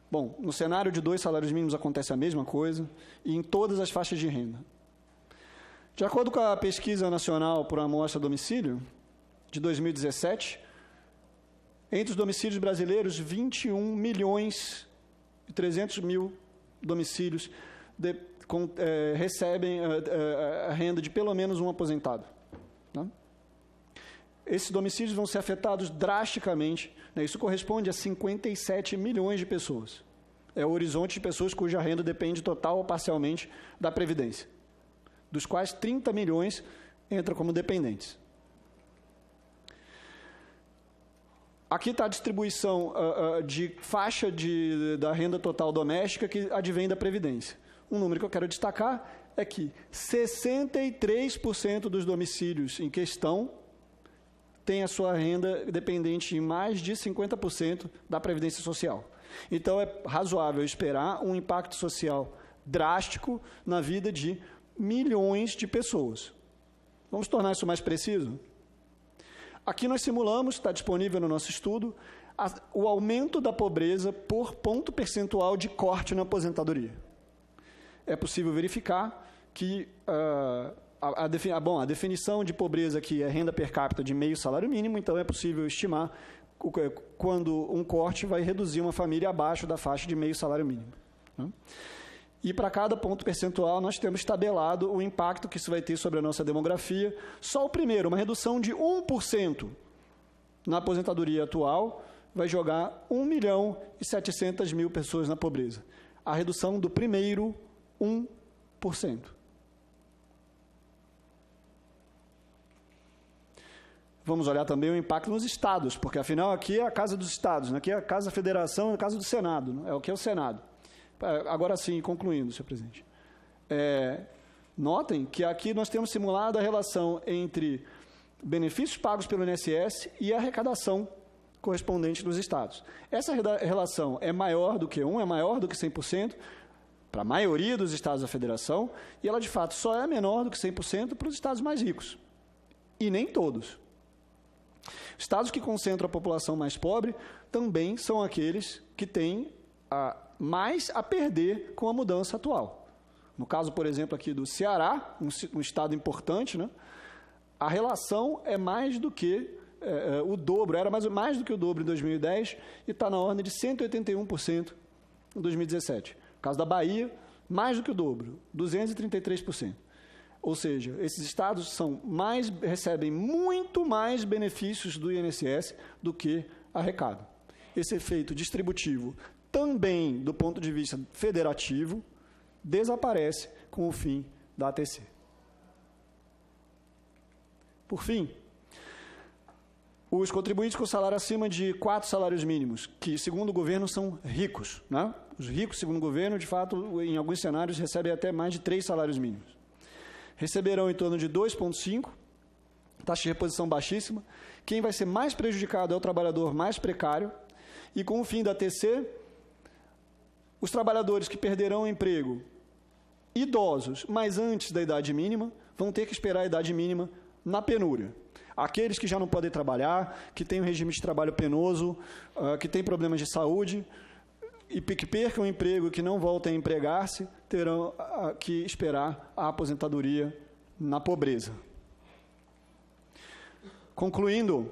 Bom, no cenário de 2 salários mínimos acontece a mesma coisa, e em todas as faixas de renda. De acordo com a Pesquisa Nacional por Amostra Domicílio, de 2017, entre os domicílios brasileiros, 21 milhões e 300 mil domicílios recebem a renda de pelo menos um aposentado. Né? Esses domicílios vão ser afetados drasticamente, né? Isso corresponde a 57 milhões de pessoas. É o horizonte de pessoas cuja renda depende total ou parcialmente da Previdência, dos quais 30 milhões entram como dependentes. Aqui está a distribuição de faixa da renda total doméstica que advém da Previdência. Um número que eu quero destacar é que 63% dos domicílios em questão têm a sua renda dependente em mais de 50% da Previdência Social. Então, é razoável esperar um impacto social drástico na vida de milhões de pessoas. Vamos tornar isso mais preciso? Aqui nós simulamos, está disponível no nosso estudo, o aumento da pobreza por ponto percentual de corte na aposentadoria. É possível verificar que a definição de pobreza aqui é renda per capita de meio salário mínimo, então é possível estimar quando um corte vai reduzir uma família abaixo da faixa de meio salário mínimo. né? E para cada ponto percentual nós temos tabelado o impacto que isso vai ter sobre a nossa demografia. Só o primeiro, uma redução de 1% na aposentadoria atual, vai jogar 1.700.000 pessoas na pobreza. A redução do primeiro 1%. Vamos olhar também o impacto nos estados, porque afinal aqui é a Casa dos Estados, aqui é a Casa da Federação, é a Casa do Senado, é o que é o Senado. Agora sim, concluindo, senhor presidente. Notem que aqui nós temos simulado a relação entre benefícios pagos pelo INSS e a arrecadação correspondente dos estados. Essa relação é maior do que 1, é maior do que 100%, para a maioria dos estados da federação, e ela, de fato, só é menor do que 100% para os estados mais ricos. E nem todos. Estados que concentram a população mais pobre também são aqueles que têm mais a perder com a mudança atual. No caso, por exemplo, aqui do Ceará, um estado importante, né, a relação é mais do que o dobro, era mais do que o dobro em 2010 e está na ordem de 181% em 2017. No caso da Bahia, mais do que o dobro, 233%. Ou seja, esses estados recebem muito mais benefícios do INSS do que arrecadam. Esse efeito distributivo, também do ponto de vista federativo, desaparece com o fim da ATC. Por fim, os contribuintes com salário acima de 4 salários mínimos, que, segundo o governo, são ricos, né? Os ricos, segundo o governo, de fato, em alguns cenários, recebem até mais de 3 salários mínimos. Receberão em torno de 2,5, taxa de reposição baixíssima. Quem vai ser mais prejudicado é o trabalhador mais precário. E com o fim da ATC, os trabalhadores que perderão o emprego, idosos, mas antes da idade mínima, vão ter que esperar a idade mínima na penúria. Aqueles que já não podem trabalhar, que têm um regime de trabalho penoso, que têm problemas de saúde, e que percam o emprego e que não voltem a empregar-se, terão que esperar a aposentadoria na pobreza. Concluindo,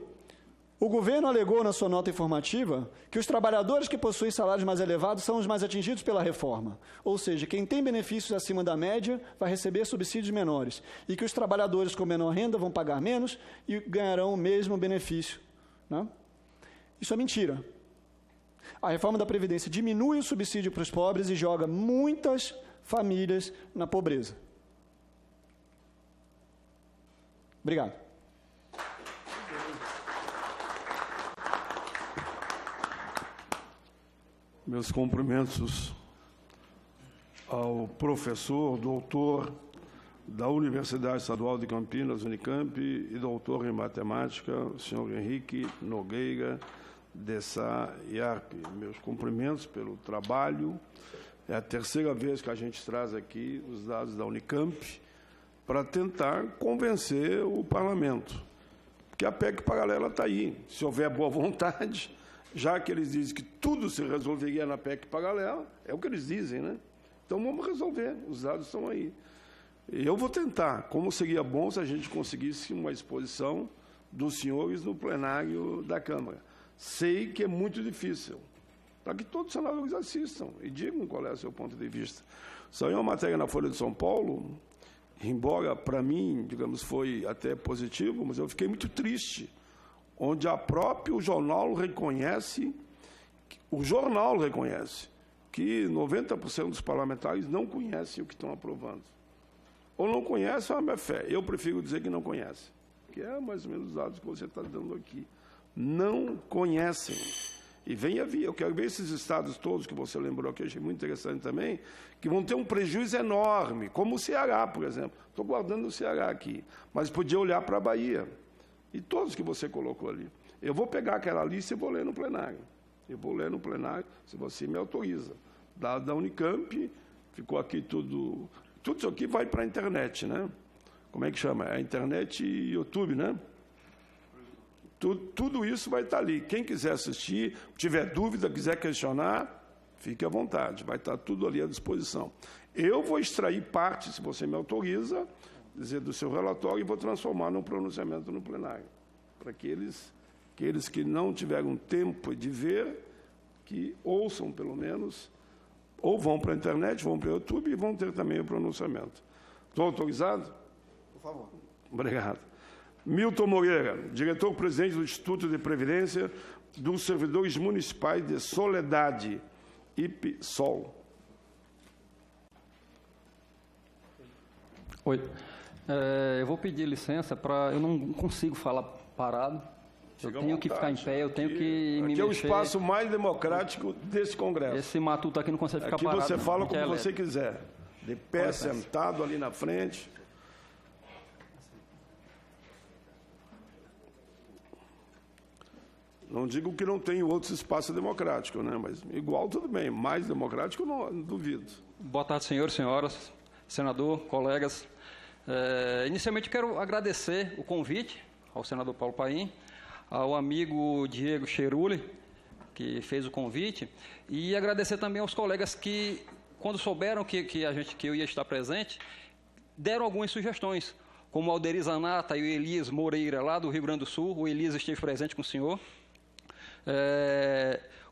o governo alegou na sua nota informativa que os trabalhadores que possuem salários mais elevados são os mais atingidos pela reforma. Ou seja, quem tem benefícios acima da média vai receber subsídios menores. E que os trabalhadores com menor renda vão pagar menos e ganharão o mesmo benefício, né? Isso é mentira. A reforma da Previdência diminui o subsídio para os pobres e joga muitas famílias na pobreza. Obrigado. Meus cumprimentos ao professor, doutor da Universidade Estadual de Campinas, Unicamp, e doutor em matemática, o senhor Henrique Nogueira de Sá Iarpe. Meus cumprimentos pelo trabalho. É a terceira vez que a gente traz aqui os dados da Unicamp para tentar convencer o parlamento. Porque a PEC paralela está aí. Se houver boa vontade, já que eles dizem que tudo se resolveria na PEC paralela, é o que eles dizem, né? Então vamos resolver, os dados estão aí. Eu vou tentar, como seria bom se a gente conseguisse uma exposição dos senhores no plenário da Câmara. Sei que é muito difícil, para que todos os senadores assistam e digam qual é o seu ponto de vista. Saiu uma matéria na Folha de São Paulo, embora para mim, digamos, foi até positivo, mas eu fiquei muito triste, onde o próprio jornal reconhece que 90% dos parlamentares não conhecem o que estão aprovando. Ou não conhecem a minha fé. Eu prefiro dizer que não conhecem, que é mais ou menos os dados que você está dando aqui. Não conhecem. E venha vir, eu quero ver esses estados todos que você lembrou aqui, achei muito interessante também, que vão ter um prejuízo enorme, como o Ceará, por exemplo. Estou guardando o Ceará aqui, mas podia olhar para a Bahia. E todos que você colocou ali. Eu vou pegar aquela lista e vou ler no plenário. Eu vou ler no plenário, se você me autoriza. Da Unicamp, ficou aqui tudo... Tudo isso aqui vai para a internet, né? Como é que chama? A internet e YouTube, né? Tudo isso vai estar ali. Quem quiser assistir, tiver dúvida, quiser questionar, fique à vontade. Vai estar tudo ali à disposição. Eu vou extrair parte, se você me autoriza, dizer do seu relatório, e vou transformar num pronunciamento no plenário. Para aqueles que não tiveram tempo de ver, que ouçam, pelo menos, Ou vão para a internet, vão para o YouTube e vão ter também o pronunciamento. Estou autorizado? Por favor. Obrigado. Milton Moreira, diretor-presidente do Instituto de Previdência dos Servidores Municipais de Soledade, IPSOL. Oi. Eu vou pedir licença para... Eu não consigo falar parado. Eu tenho que ficar em pé, eu tenho que me mexer. Aqui é o espaço mais democrático desse Congresso. Esse matuto aqui não consegue ficar parado. Aqui você fala não, como você quiser. De pé, sentado ali na frente. Não digo que não tem outros espaços democráticos, né? Mas igual tudo bem. Mais democrático, não duvido. Boa tarde, senhores, senhoras, senador, colegas. Inicialmente, quero agradecer o convite ao senador Paulo Paim, ao amigo Diego Cheruli, que fez o convite, e agradecer também aos colegas que, quando souberam que eu ia estar presente, deram algumas sugestões, como o Alderi Zanata e o Elias Moreira, lá do Rio Grande do Sul. O Elias esteve presente com o senhor.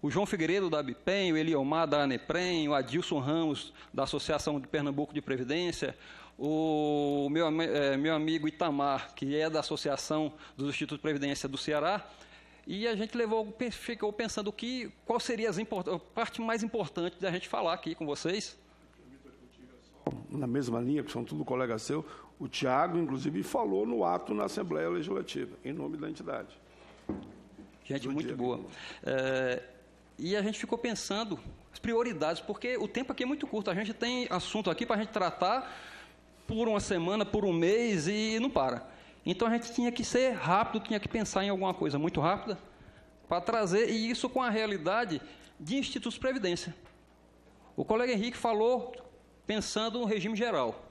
O João Figueiredo, da Abipen, o Eliomar, da Aneprem, o Adilson Ramos, da Associação de Pernambuco de Previdência, o meu amigo Itamar, que é da Associação dos Institutos de Previdência do Ceará, e a gente ficou pensando qual seria a parte mais importante da gente falar aqui com vocês. Na mesma linha, que são tudo colegas seus, o Tiago, inclusive, falou no ato na Assembleia Legislativa, em nome da entidade. Gente muito boa. E a gente ficou pensando as prioridades, porque o tempo aqui é muito curto. A gente tem assunto aqui para a gente tratar por uma semana, por um mês, e não para. Então, a gente tinha que ser rápido, tinha que pensar em alguma coisa muito rápida para trazer, e isso com a realidade de institutos de previdência. O colega Henrique falou pensando no regime geral,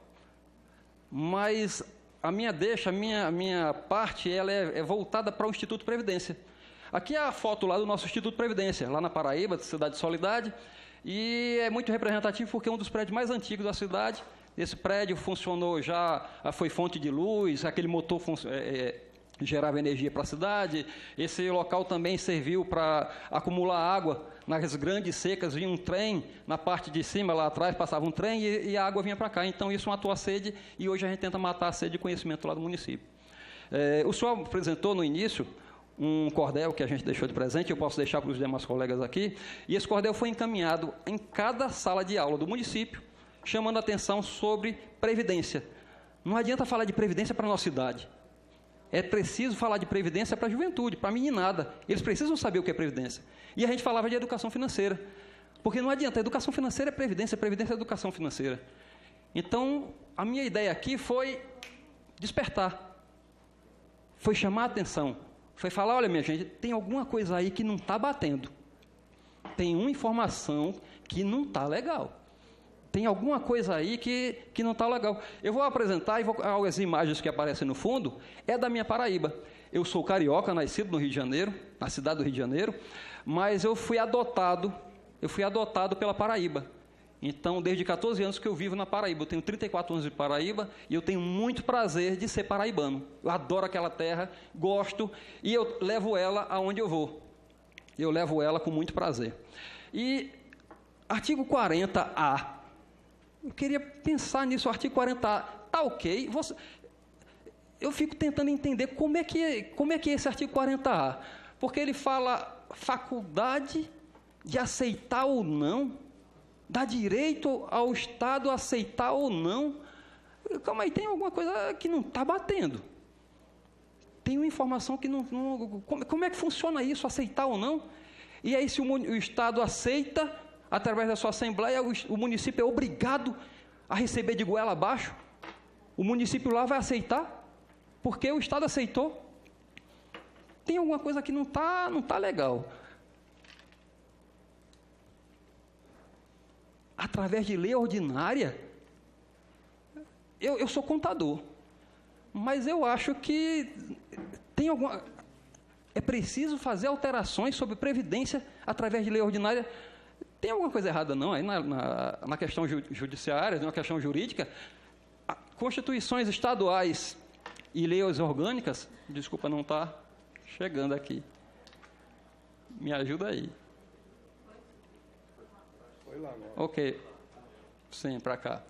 mas a minha parte ela é voltada para o Instituto de Previdência. Aqui é a foto lá do nosso Instituto de Previdência, lá na Paraíba, cidade de Soledade, e é muito representativo porque é um dos prédios mais antigos da cidade. Esse prédio funcionou foi fonte de luz, aquele motor gerava energia para a cidade. Esse local também serviu para acumular água nas grandes secas. Vinha um trem na parte de cima, lá atrás passava um trem e a água vinha para cá. Então isso matou a sede e hoje a gente tenta matar a sede de conhecimento lá do município. O senhor apresentou no início um cordel que a gente deixou de presente, eu posso deixar para os demais colegas aqui, e esse cordel foi encaminhado em cada sala de aula do município, chamando a atenção sobre previdência. Não adianta falar de previdência para a nossa idade. É preciso falar de previdência para a juventude, para a meninada. Eles precisam saber o que é previdência. E a gente falava de educação financeira. Porque não adianta, educação financeira é previdência é educação financeira. Então, a minha ideia aqui foi despertar. Foi chamar a atenção. Foi falar, olha, minha gente, tem alguma coisa aí que não está batendo. Tem uma informação que não está legal. Tem alguma coisa aí que não está legal. Eu vou apresentar, as imagens que aparecem no fundo, é da minha Paraíba. Eu sou carioca, nascido no Rio de Janeiro, na cidade do Rio de Janeiro, mas eu fui adotado pela Paraíba. Então, desde 14 anos que eu vivo na Paraíba. Eu tenho 34 anos de Paraíba e eu tenho muito prazer de ser paraibano. Eu adoro aquela terra, gosto, e eu levo ela aonde eu vou. Eu levo ela com muito prazer. E artigo 40A. Eu queria pensar nisso, o artigo 40A. Está ok? Eu fico tentando entender como é que é esse artigo 40A. Porque ele fala faculdade de aceitar ou não, dá direito ao Estado a aceitar ou não. Calma aí, tem alguma coisa que não está batendo. Tem uma informação que não... Como é que funciona isso, aceitar ou não? E aí, se o Estado aceita, através da sua Assembleia, o município é obrigado a receber de goela abaixo? O município lá vai aceitar? Porque o Estado aceitou? Tem alguma coisa que não tá legal. Através de lei ordinária, eu sou contador, mas eu acho que é preciso fazer alterações sobre previdência através de lei ordinária. Tem alguma coisa errada, não? Aí na questão judiciária, na questão jurídica, constituições estaduais e leis orgânicas, desculpa, não está chegando aqui. Me ajuda aí. Ok. Sim, para cá.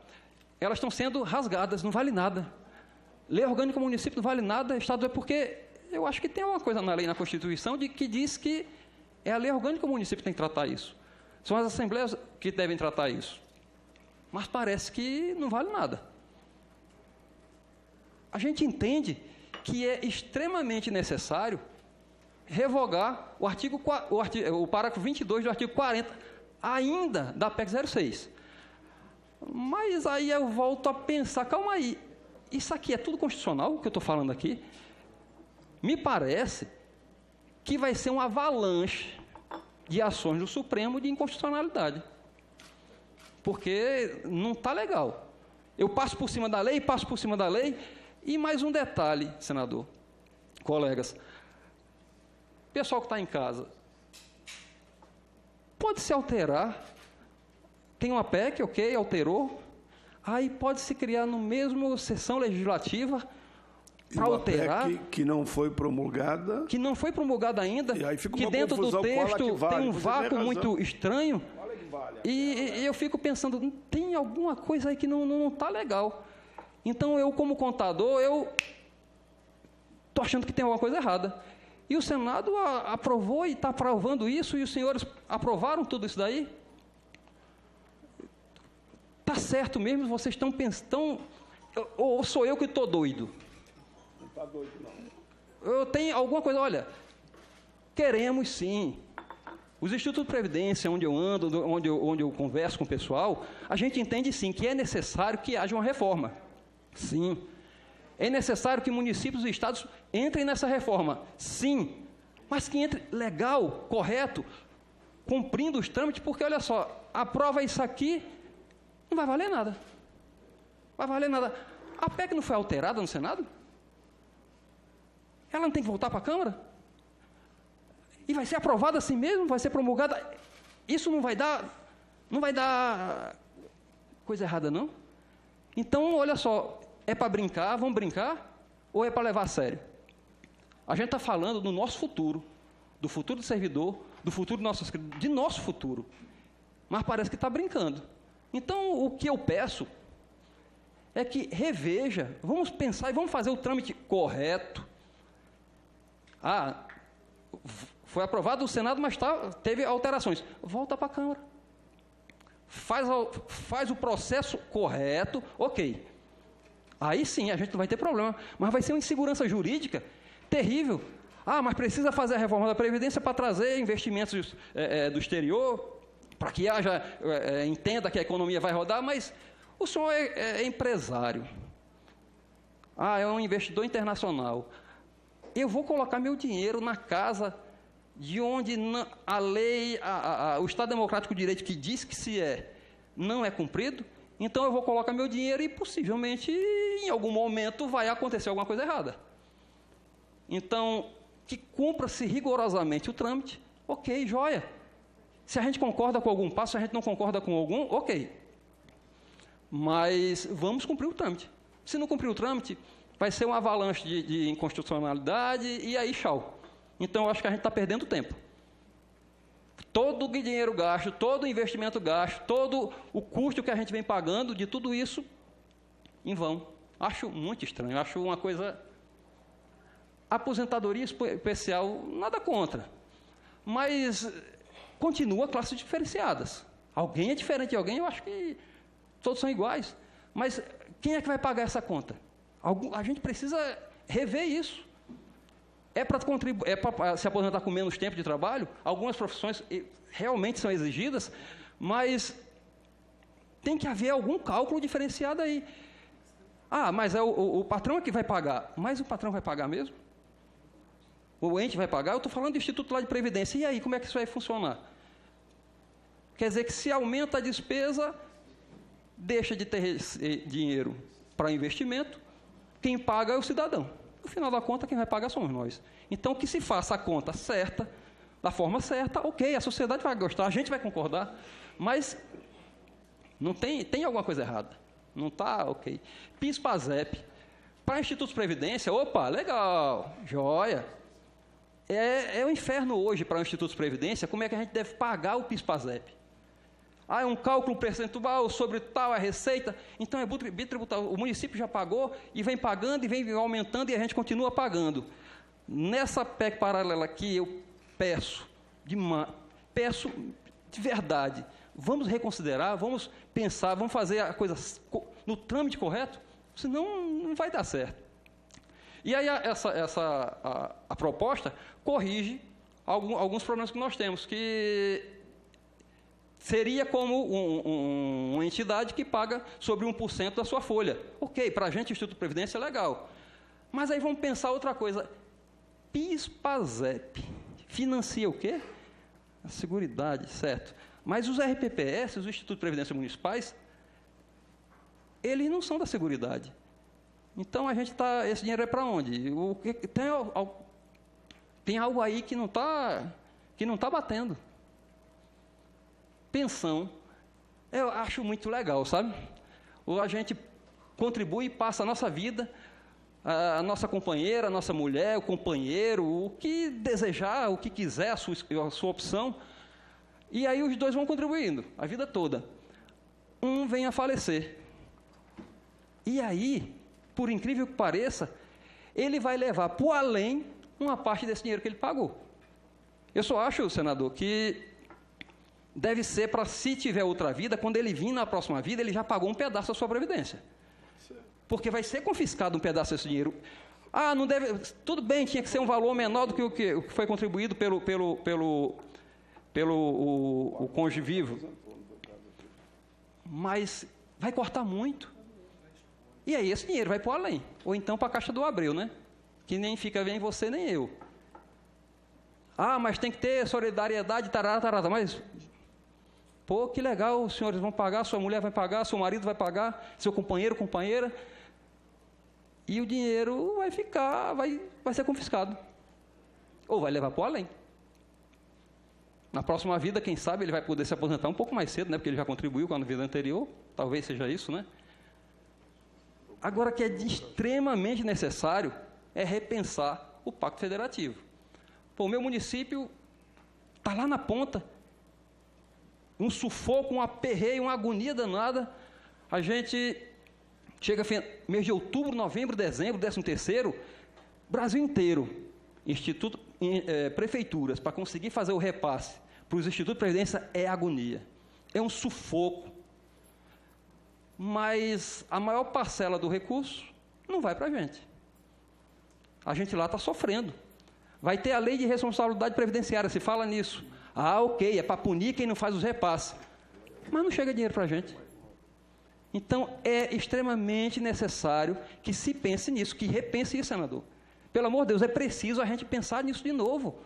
Elas estão sendo rasgadas, não vale nada. Lei orgânica do município não vale nada, Estado é porque eu acho que tem uma coisa na lei, na Constituição, que diz que é a lei orgânica do município que tem que tratar isso. São as assembleias que devem tratar isso. Mas parece que não vale nada. A gente entende que é extremamente necessário revogar o parágrafo 22 do artigo 40, ainda da PEC 06. Mas aí eu volto a pensar, calma aí, isso aqui é tudo constitucional, o que eu estou falando aqui? Me parece que vai ser uma avalanche de ações do Supremo de inconstitucionalidade. Porque não está legal. Eu passo por cima da lei, e mais um detalhe, senador, colegas, pessoal que está em casa, pode se alterar, tem uma PEC, ok, alterou, aí pode se criar no mesmo sessão legislativa para alterar. PEC que não foi promulgada. Que não foi promulgada ainda, e aí fica que uma dentro confusão, do texto vale, tem um vácuo muito estranho, vale. e eu fico pensando, tem alguma coisa aí que não está legal. Então, eu, como contador, eu estou achando que tem alguma coisa errada. E o Senado aprovou e está aprovando isso, e os senhores aprovaram tudo isso daí? Está certo mesmo? Vocês estão pensando... Ou sou eu que estou doido? Não está doido, não. Eu tenho alguma coisa... Olha, queremos sim. Os institutos de previdência, onde eu ando, onde eu converso com o pessoal, a gente entende sim que é necessário que haja uma reforma. Sim. É necessário que municípios e estados entrem nessa reforma. Sim. Mas que entre legal, correto, cumprindo os trâmites, porque, olha só, aprova isso aqui, não vai valer nada. Vai valer nada. A PEC não foi alterada no Senado? Ela não tem que voltar para a Câmara? E vai ser aprovada assim mesmo? Vai ser promulgada? Isso não vai dar coisa errada, não? Então, olha só, é para brincar, vamos brincar, ou é para levar a sério? A gente está falando do nosso futuro, do futuro do servidor, do futuro de nosso futuro. Mas parece que está brincando. Então, o que eu peço é que reveja, vamos pensar e vamos fazer o trâmite correto. Foi aprovado no Senado, mas teve alterações. Volta para a Câmara. Faz o processo correto, ok. Aí sim, a gente não vai ter problema. Mas vai ser uma insegurança jurídica terrível. Mas precisa fazer a reforma da Previdência para trazer investimentos do exterior, para que entenda que a economia vai rodar, mas o senhor é empresário. É um investidor internacional. Eu vou colocar meu dinheiro na casa de onde a lei, o Estado Democrático de Direito que diz que não é cumprido, então eu vou colocar meu dinheiro e possivelmente em algum momento vai acontecer alguma coisa errada. Então, que cumpra-se rigorosamente o trâmite, ok, joia. Se a gente concorda com algum passo, se a gente não concorda com algum, ok. Mas vamos cumprir o trâmite. Se não cumprir o trâmite, vai ser uma avalanche de inconstitucionalidade e aí, tchau. Então, eu acho que a gente está perdendo tempo. Todo o dinheiro gasto, todo o investimento gasto, todo o custo que a gente vem pagando de tudo isso, em vão. Acho muito estranho, acho uma coisa... Aposentadoria especial, nada contra. Mas continua classes diferenciadas. Alguém é diferente de alguém, eu acho que todos são iguais. Mas quem é que vai pagar essa conta? A gente precisa rever isso. É para se aposentar com menos tempo de trabalho? Algumas profissões realmente são exigidas, mas tem que haver algum cálculo diferenciado aí. Mas é o patrão é que vai pagar. Mas o patrão vai pagar mesmo? O ente vai pagar? Eu estou falando do Instituto lá de Previdência. E aí, como é que isso vai funcionar? Quer dizer que se aumenta a despesa, deixa de ter dinheiro para investimento, quem paga é o cidadão. No final da conta, quem vai pagar somos nós. Então, que se faça a conta certa, da forma certa, ok, a sociedade vai gostar, a gente vai concordar, mas não tem alguma coisa errada. Não está ok. PIS-PASEP. Para Institutos de Previdência, opa, legal, joia. É um inferno hoje para o Instituto de Previdência, como é que a gente deve pagar o PIS-PASEP. é um cálculo percentual sobre tal a receita, então é bitributável. O município já pagou e vem pagando e vem aumentando e a gente continua pagando. Nessa PEC paralela aqui, eu peço de verdade, vamos reconsiderar, vamos pensar, vamos fazer a coisa no trâmite correto, senão não vai dar certo. E aí a proposta corrige alguns problemas que nós temos, que seria como uma entidade que paga sobre 1% da sua folha. Ok, para a gente, o Instituto de Previdência é legal. Mas aí vamos pensar outra coisa. PIS/PASEP financia o quê? A Seguridade, certo. Mas os RPPS, os Institutos de Previdência Municipais, eles não são da Seguridade. Então, esse dinheiro é para onde? Tem algo aí que não está batendo. Pensão, eu acho muito legal, sabe? A gente contribui e passa a nossa vida, a nossa companheira, a nossa mulher, o companheiro, o que desejar, o que quiser, a sua opção. E aí os dois vão contribuindo, a vida toda. Um vem a falecer. E aí, por incrível que pareça, ele vai levar por além uma parte desse dinheiro que ele pagou. Eu só acho, senador, que deve ser para, se tiver outra vida, quando ele vir na próxima vida, ele já pagou um pedaço da sua previdência. Porque vai ser confiscado um pedaço desse dinheiro. Não deve... Tudo bem, tinha que ser um valor menor do que o que foi contribuído pelo cônjuge vivo. Mas vai cortar muito. E aí esse dinheiro vai para o além. Ou então para a Caixa do Abreu, né? Que nem fica bem você nem eu. Mas tem que ter solidariedade, tarará. Mas, pô, que legal, os senhores vão pagar, sua mulher vai pagar, seu marido vai pagar, seu companheiro, companheira. E o dinheiro vai ficar, vai ser confiscado. Ou vai levar para o além. Na próxima vida, quem sabe, ele vai poder se aposentar um pouco mais cedo, né? Porque ele já contribuiu com a vida anterior. Talvez seja isso, né? Agora, que é extremamente necessário é repensar o Pacto Federativo. Pô, o meu município está lá na ponta, um sufoco, um aperreio, uma agonia danada. A gente chega mês de outubro, novembro, dezembro, 13º, Brasil inteiro, prefeituras, para conseguir fazer o repasse para os institutos de previdência é agonia, é um sufoco. Mas a maior parcela do recurso não vai para a gente. A gente lá está sofrendo. Vai ter a lei de responsabilidade previdenciária, se fala nisso. Ok, é para punir quem não faz os repasses. Mas não chega dinheiro para a gente. Então, é extremamente necessário que se pense nisso, que repense isso, senador. Pelo amor de Deus, é preciso a gente pensar nisso de novo.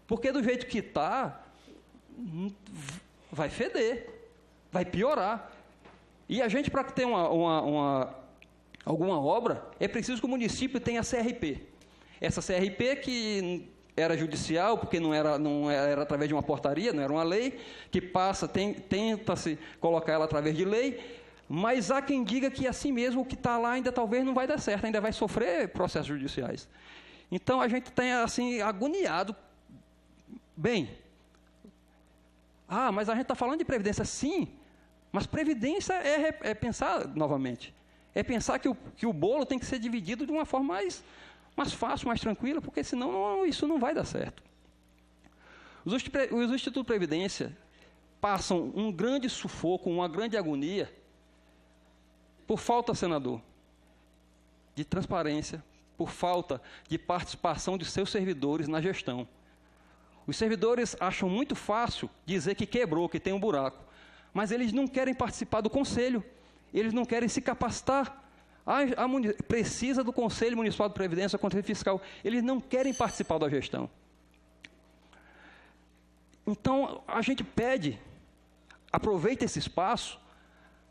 Porque do jeito que está, vai feder, vai piorar. E a gente, para ter alguma obra, é preciso que o município tenha CRP. Essa CRP que era judicial, porque não era através de uma portaria, não era uma lei, que tenta-se colocar ela através de lei, mas há quem diga que assim mesmo o que está lá ainda talvez não vai dar certo, ainda vai sofrer processos judiciais. Então a gente tem assim, agoniado. Bem, mas a gente está falando de previdência, sim, mas previdência é pensar novamente. É pensar que o bolo tem que ser dividido de uma forma mais fácil, mais tranquila, porque senão isso não vai dar certo. Os institutos de previdência passam um grande sufoco, uma grande agonia, por falta, senador, de transparência, por falta de participação de seus servidores na gestão. Os servidores acham muito fácil dizer que quebrou, que tem um buraco, mas eles não querem participar do conselho, eles não querem se capacitar. Precisa do Conselho Municipal de Previdência, Controle Fiscal, eles não querem participar da gestão. Então, a gente pede, aproveita esse espaço,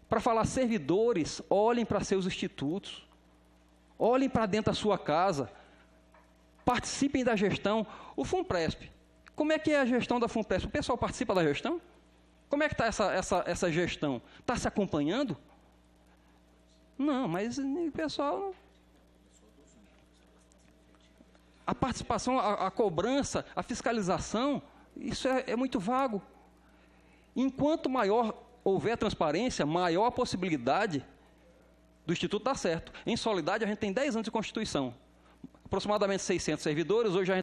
para falar, servidores, olhem para seus institutos, olhem para dentro da sua casa, participem da gestão. O FUNPRESP, como é que é a gestão da FUNPRESP? O pessoal participa da gestão? Como é que está essa gestão? Está se acompanhando? Não, mas o pessoal... A participação, a cobrança, a fiscalização, isso é muito vago. Enquanto maior houver transparência, maior a possibilidade do Instituto dar certo. Em Soledade, a gente tem 10 anos de Constituição. Aproximadamente 600 servidores, hoje a gente